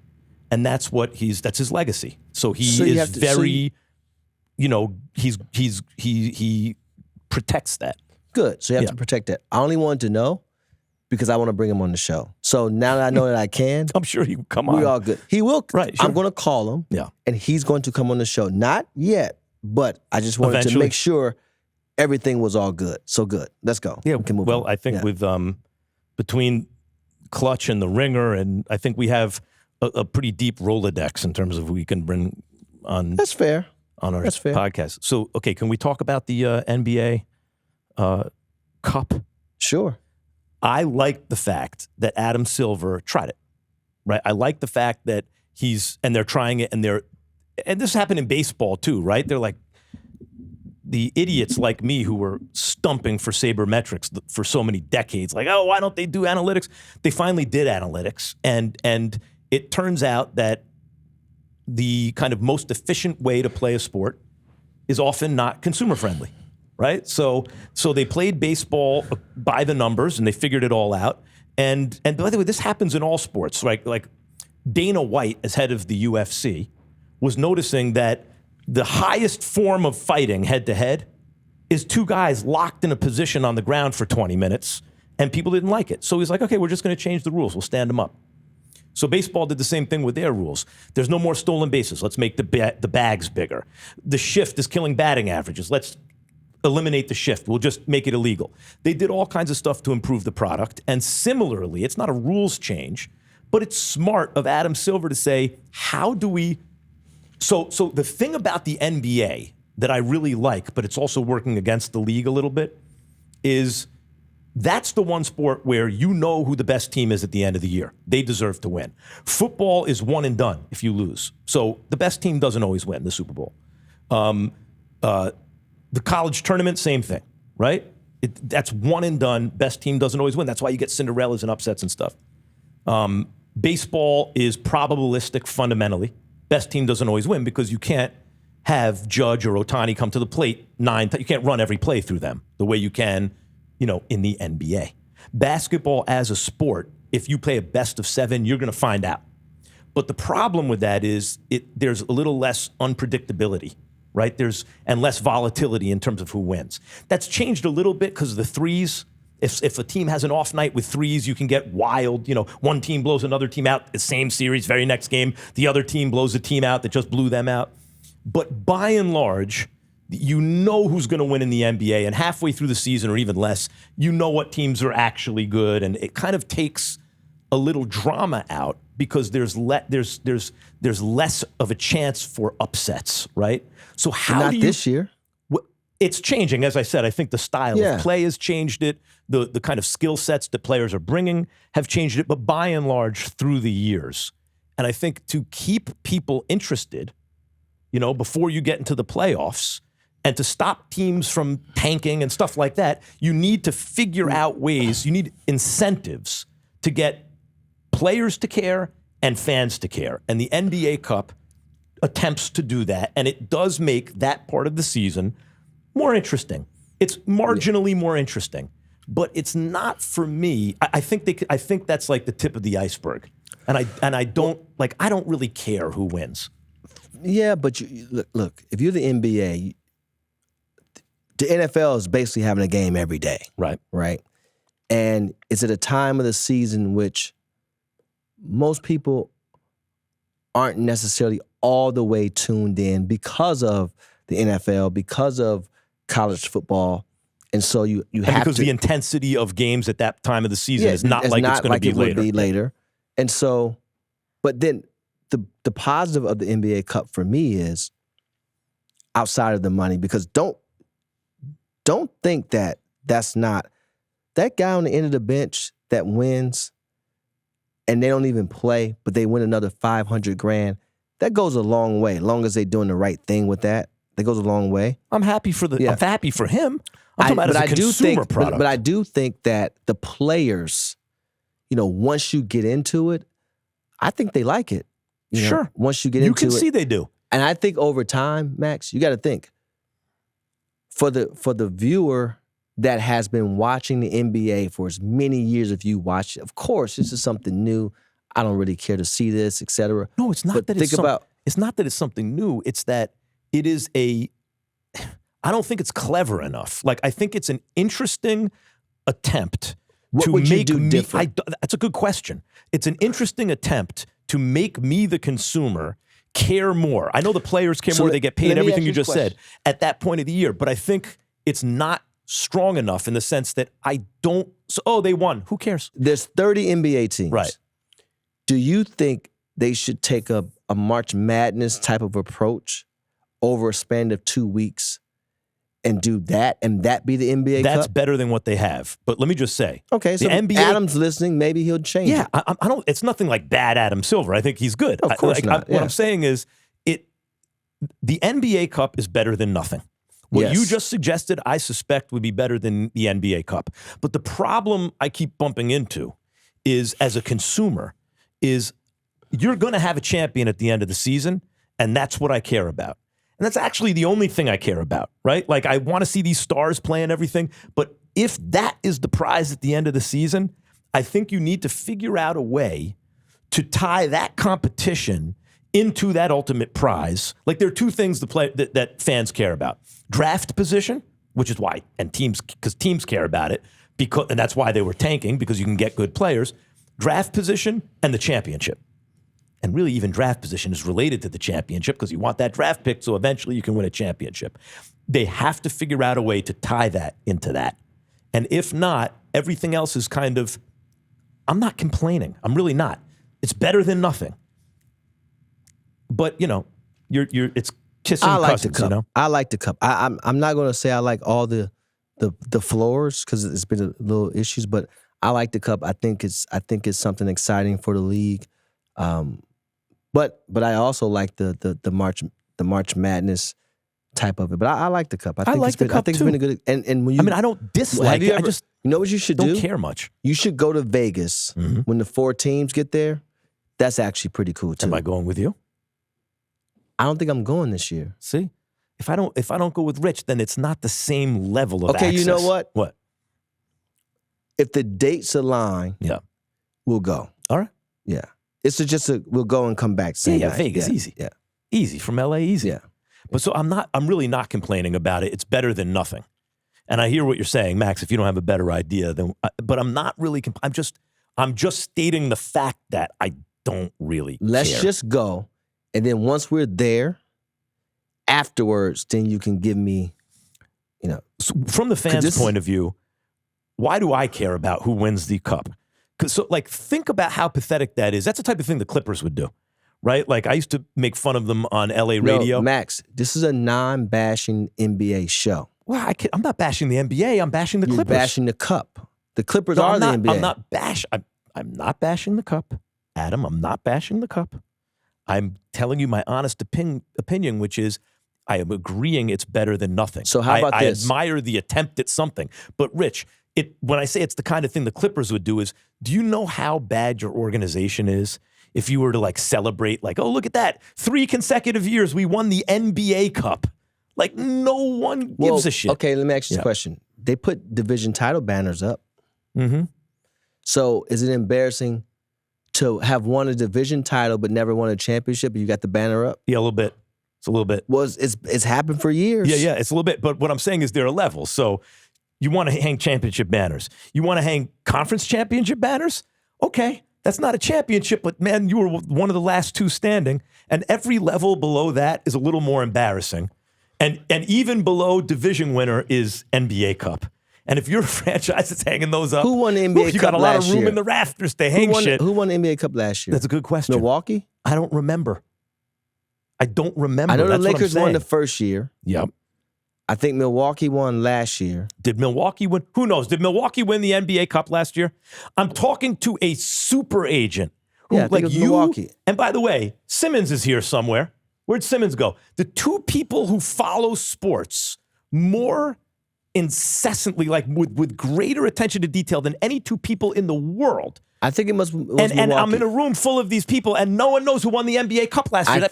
And that's his legacy. So he protects that. Good. So you have to protect that. I only wanted to know because I want to bring him on the show. So now that I know that I can, I'm sure he will come on. We're all good. He will. Right. Sure. I'm going to call him. Yeah. And he's going to come on the show. Not yet, but I just wanted to make sure everything was all good. So good. Let's go. Yeah. We can move on. I think with between Clutch and the Ringer, and I think we have a pretty deep Rolodex in terms of who we can bring on. That's fair. On our That's fair. podcast. So, okay, can we talk about the NBA Cup? Sure. I like the fact that Adam Silver tried it, right? I like the fact that they're trying it, and this happened in baseball too, right? They're like the idiots like me who were stumping for sabermetrics for so many decades. Like, oh, why don't they do analytics? They finally did analytics, and it turns out that the kind of most efficient way to play a sport is often not consumer friendly, right? So they played baseball by the numbers, and they figured it all out. And by the way, this happens in all sports, right? Like Dana White, as head of the UFC, was noticing that the highest form of fighting head-to-head is two guys locked in a position on the ground for 20 minutes, and people didn't like it. So he's like, okay, we're just going to change the rules. We'll stand them up. So baseball did the same thing with their rules. There's no more stolen bases. Let's make the bags bigger. The shift is killing batting averages. Let's eliminate the shift. We'll just make it illegal. They did all kinds of stuff to improve the product. And similarly, it's not a rules change, but it's smart of Adam Silver to say, how do we... So the thing about the NBA that I really like, but it's also working against the league a little bit, is that's the one sport where you know who the best team is at the end of the year. They deserve to win. Football is one and done if you lose. So the best team doesn't always win the Super Bowl. The college tournament, same thing, right? That's one and done. Best team doesn't always win. That's why you get Cinderellas and upsets and stuff. Baseball is probabilistic fundamentally. Best team doesn't always win because you can't have Judge or Ohtani come to the plate you can't run every play through them the way you can, in the NBA. Basketball as a sport, if you play a best of 7, you're going to find out. But the problem with that is there's a little less unpredictability, right? And less volatility in terms of who wins. That's changed a little bit because of the threes. If a team has an off night with threes, you can get wild. One team blows another team out the same series, very next game. The other team blows a team out that just blew them out. But by and large, you know who's going to win in the NBA, and halfway through the season or even less, you know what teams are actually good, and it kind of takes a little drama out because there's less of a chance for upsets, right? So not this year. It's changing, as I said. I think the style of play has changed it. The kind of skill sets that players are bringing have changed it, but by and large, through the years. And I think to keep people interested, before you get into the playoffs, and to stop teams from tanking and stuff like that, you need to figure out ways, you need incentives to get players to care and fans to care. And the NBA Cup attempts to do that, and it does make that part of the season more interesting. It's marginally more interesting, but it's not for me. I think that's like the tip of the iceberg, and I don't really care who wins. Yeah, but look, if you're the NBA, the NFL is basically having a game every day. Right. Right. And it's at a time of the season which most people aren't necessarily all the way tuned in because of the NFL, because of college football. And so you have because to, the intensity of games at that time of the season is not like it's going to be later. Would be later. And so, but then the positive of the NBA Cup for me is outside of the money, because don't think that that's not that guy on the end of the bench that wins and they don't even play, but they win another $500,000. That goes a long way. As long as they're doing the right thing with that, that goes a long way. I'm happy for I'm happy for him. I'm talking about as a consumer product. But I do think that the players, once you get into it, I think they like it. Sure. Once you get into it. You can see they do. And I think over time, Max, you got to think, for the viewer that has been watching the NBA for as many years as you watch it, of course, this is something new. I don't really care to see this, et cetera. No, it's not that it's not that it's something new. It's that it is I don't think it's clever enough. Like, I think it's an interesting attempt what to would make you do me. different? That's a good question. It's an interesting attempt to make me, the consumer, care more. I know the players care more. They get paid everything you just said at that point of the year. But I think it's not strong enough in the sense that I don't. So, they won. Who cares? There's 30 NBA teams. Right. Do you think they should take a March Madness type of approach over a span of 2 weeks and do that, and that be the NBA Cup? That's better than what they have. But let me just say, okay, so NBA, Adam's listening, maybe he'll change it. I don't. It's nothing like bad Adam Silver. I think he's good. Of course not. What I'm saying is, the NBA Cup is better than nothing. What you just suggested, I suspect, would be better than the NBA Cup. But the problem I keep bumping into is, as a consumer, is you're going to have a champion at the end of the season, and that's what I care about. And that's actually the only thing I care about, right? Like, I want to see these stars play and everything, but if that is the prize at the end of the season, I think you need to figure out a way to tie that competition into that ultimate prize. Like, there are two things that fans care about. Draft position, which is why, because teams care about it, and that's why they were tanking, because you can get good players. Draft position and the championship. And really, even draft position is related to the championship, because you want that draft pick so eventually you can win a championship. They have to figure out a way to tie that into that. And if not, everything else is kind of, I'm not complaining. I'm really not. It's better than nothing. But, it's kissing cousins, the cup. I like the cup. I'm not going to say I like all the floors, because it's been a little issues, but I like the cup. I think it's something exciting for the league. But I also like the March Madness type of it. But I like the cup. I think it's been a good. And when you, I don't dislike it. I just what you should do? Don't care much. You should go to Vegas when the 4 teams get there. That's actually pretty cool too. Am I going with you? I don't think I'm going this year. See, if I don't go with Rich, then it's not the same level of access. access. You know what? What? If the dates align, we'll go. All right. Yeah. We'll go and come back. Vegas, easy. Yeah. Easy. From LA, easy. Yeah. But so I'm really not complaining about it. It's better than nothing. And I hear what you're saying, Max, if you don't have a better idea, but I'm not really, I'm just stating the fact that I don't really Let's care. just go. And then once we're there, afterwards, then you can give me, So from the fans' point of view, why do I care about who wins the cup? So, think about how pathetic that is. That's the type of thing the Clippers would do, right? Like, I used to make fun of them on LA radio. Max, this is a non-bashing NBA show. Well, I'm not bashing the NBA. I'm bashing the Clippers. You're bashing the cup. The Clippers are the NBA. I'm not bashing the cup. Adam, I'm not bashing the cup. I'm telling you my honest opinion, which is I am agreeing it's better than nothing. So how about this? I admire the attempt at something. But Rich, when I say it's the kind of thing the Clippers would do is, do you know how bad your organization is if you were to celebrate, oh, look at that. 3 consecutive years we won the NBA Cup. No one gives a shit. Okay, let me ask you this question. They put division title banners up. Mm-hmm. So is it embarrassing to have won a division title but never won a championship, and you got the banner up? Yeah, a little bit. It's a little bit. Well, it's happened for years. Yeah, it's a little bit. But what I'm saying is there are levels. So you want to hang championship banners. You want to hang conference championship banners? Okay, that's not a championship, but man, you were one of the last 2 standing. And every level below that is a little more embarrassing. And even below division winner is NBA Cup. And if you're a franchise that's hanging those up, Who won the NBA Cup you got a lot of room year? in the rafters to hang shit. Who won the NBA Cup last year? That's a good question. Milwaukee? I don't remember. I don't remember. I know the That's what I'm Lakers won saying. the first year. Yep. I think Milwaukee won last year. Did Milwaukee win? Who knows? Did Milwaukee win the NBA Cup last year? I'm talking to a super agent who, Yeah, I think like it was you. Milwaukee. And by the way, Simmons is here somewhere. Where'd Simmons go? The two people who follow sports more incessantly, like with greater attention to detail than any two people in the world. I think it was And Milwaukee. I'm in a room full of these people, and no one knows who won the NBA Cup last year.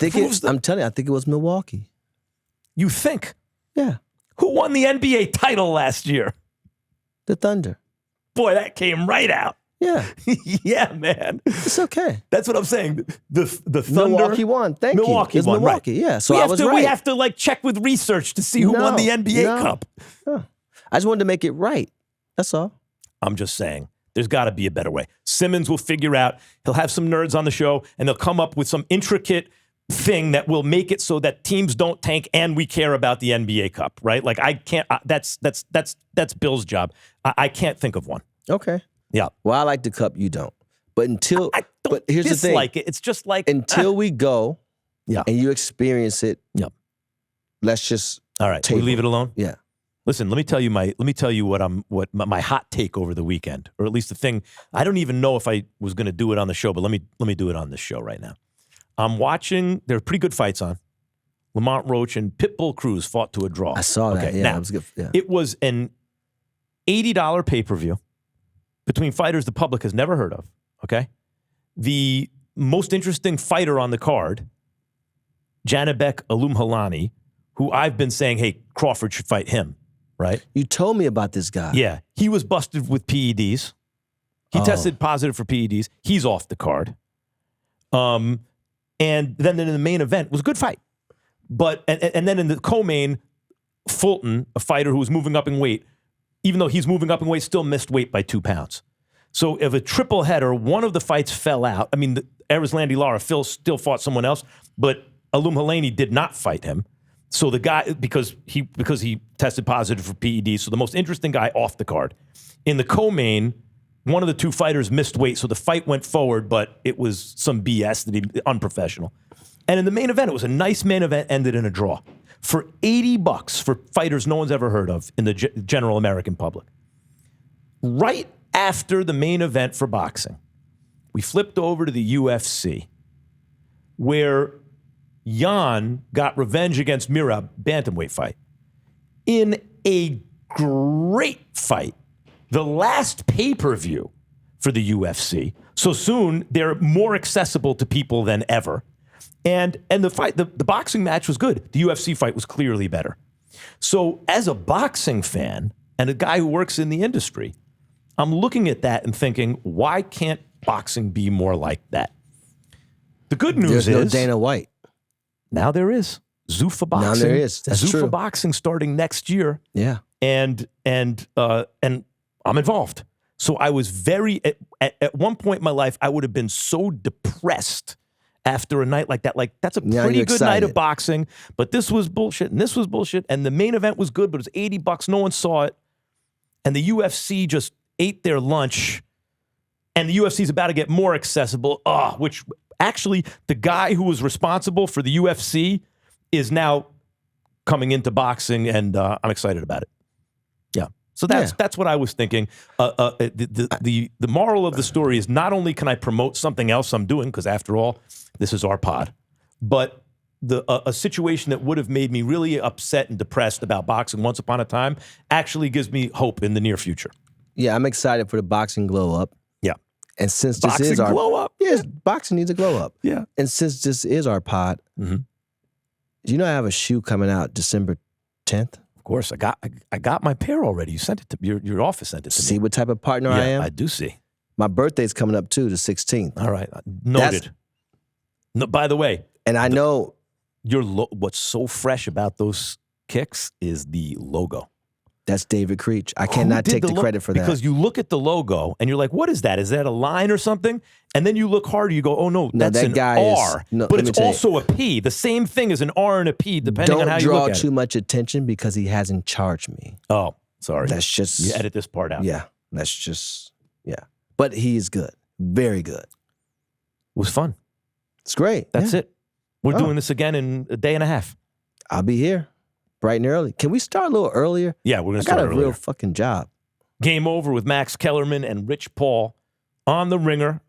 I'm telling you, I think it was Milwaukee. You think? Yeah. Who won the NBA title last year? The Thunder. Boy, that came right out. Yeah. Yeah, man. It's okay. That's what I'm saying. The Thunder. Milwaukee won. Thank you. Milwaukee It's won, Milwaukee. right. Yeah. So we I have was to, right. We have to like check with research to see who won the NBA Cup. No. I just wanted to make it right. That's all. I'm just saying. There's got to be a better way. Simmons will figure out. He'll have some nerds on the show, and they'll come up with some intricate thing that will make it so that teams don't tank and we care about the NBA Cup, right? Like I can't. That's Bill's job. I can't think of one. Okay. Yeah. Well, I like the cup. You don't. But until I don't but here's the thing. dislike it. It's just like Until we go, Yeah. and you experience it. Yep. Let's just all right. We table. leave it alone. Yeah. Listen, let me tell you what my hot take over the weekend, or at least the thing. I don't even know if I was going to do it on the show, but let me do it on this show right now. I'm watching. There are pretty good fights on. Lamont Roach and Pitbull Cruz fought to a draw. I saw that. Yeah, now, that was good. Yeah. it was an $80 pay-per-view between fighters the public has never heard of. Okay, the most interesting fighter on the card, Janibek Alumhalani, who I've been saying, hey, Crawford should fight him. Right? You told me about this guy. Yeah. He was busted with PEDs. He tested positive for PEDs. He's off the card. And then in the main event was a good fight. But and then in the co-main, Fulton, a fighter who was moving up in weight, even though he's moving up in weight, still missed weight by 2 pounds. So if a triple header, one of the fights fell out. I mean, Erislandy Lara still fought someone else, but Alumhalani did not fight him. So the guy, because he tested positive for PEDs, so the most interesting guy off the card. In the co-main, one of the two fighters missed weight, so the fight went forward, but it was some BS that he unprofessional. And in the main event, it was a nice main event, ended in a draw for $80 for fighters no one's ever heard of in the general American public. Right after the main event for boxing, we flipped over to the UFC, where Jan got revenge against Merab, bantamweight fight. In a great fight, the last pay-per-view for the UFC. So soon, they're more accessible to people than ever. And the fight, the boxing match was good. The UFC fight was clearly better. So as a boxing fan and a guy who works in the industry, I'm looking at that and thinking, why can't boxing be more like that? The good news There's no is Dana White. now there is Zuffa Boxing. Now there is. That's Zuffa true. Boxing starting next year. Yeah. And I'm involved. So I was at one point in my life, I would have been so depressed after a night like that. Like, that's a Now pretty you're good night of excited. boxing, but this was bullshit and this was bullshit. And the main event was good, but it was $80. No one saw it. And the UFC just ate their lunch. And the UFC is about to get more accessible, which actually the guy who was responsible for the UFC is now coming into boxing, and I'm excited about it. Yeah. So that's what I was thinking. The moral of the story is not only can I promote something else I'm doing, because after all, this is our pod, but a situation that would have made me really upset and depressed about boxing once upon a time actually gives me hope in the near future. Yeah, I'm excited for the boxing glow up. Yeah. And since this Boxing is our glow up. yes, boxing needs a glow up. Yeah. And since this is our pod, Mhm. do you know I have a shoe coming out December 10th? Of course, I got my pair already. You sent it to your office sent it to See me. what type of partner I am? I do see. My birthday's coming up too, the 16th. All right, noted. No, by the way, And I know what's so fresh about those kicks is the logo. That's David Creech. I cannot take the credit for that. Because you look at the logo and you're like, what is that? Is that a line or something? And then you look harder, you go, oh no, that's that an guy R. is, but it's also a P. The same thing as an R and a P, depending on how you look at it. Don't draw too much attention because he hasn't charged me. Oh, sorry. That's just... You edit this part out. Yeah, that's just... Yeah. But he is good. Very good. It was fun. It's great. That's yeah. it. We're doing this again in a day and a half. I'll be here bright and early. Can we start a little earlier? Yeah, we're going to start I got a earlier. real fucking job. Game Over with Max Kellerman and Rich Paul on the Ringer.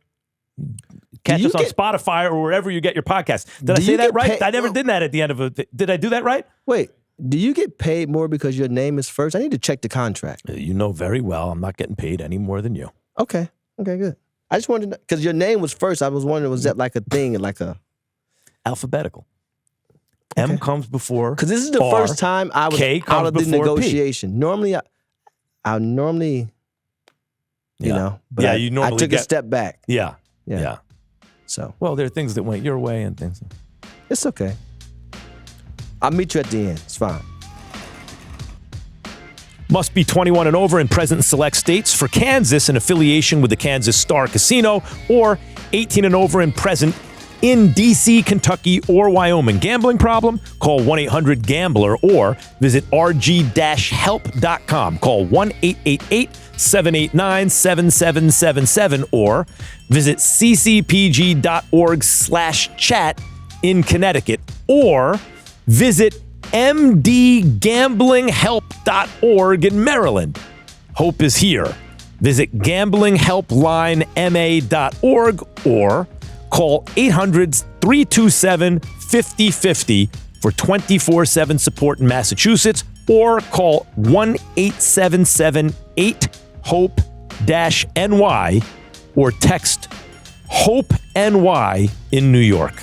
Catch us on Spotify or wherever you get your podcast. Did I say that right? I never did that at the end of it. Did I do that right? Wait, do you get paid more because your name is first? I need to check the contract. You know very well I'm not getting paid any more than you. Okay, good. I just wanted to know, because your name was first. I was wondering, was that like a thing, like a... Alphabetical. M comes before because this is the first time I was out of the negotiation. Normally, I normally, you know, but you normally I took a step back. Yeah. So, well, there are things that went your way and things. It's okay. I'll meet you at the end. It's fine. Must be 21 and over and present in select states. For Kansas, an affiliation with the Kansas Star Casino, or 18 and over and present in D.C., Kentucky, or Wyoming. Gambling problem? Call 1-800-GAMBLER or visit rg-help.com. Call 1-888-789-7777 or visit ccpg.org/chat in Connecticut or visit mdgamblinghelp.org in Maryland. Hope is here. Visit gamblinghelplinema.org or call 800-327-5050 for 24/7 support in Massachusetts, or call 1-877-8-HOPE-NY or text HOPE-NY in New York.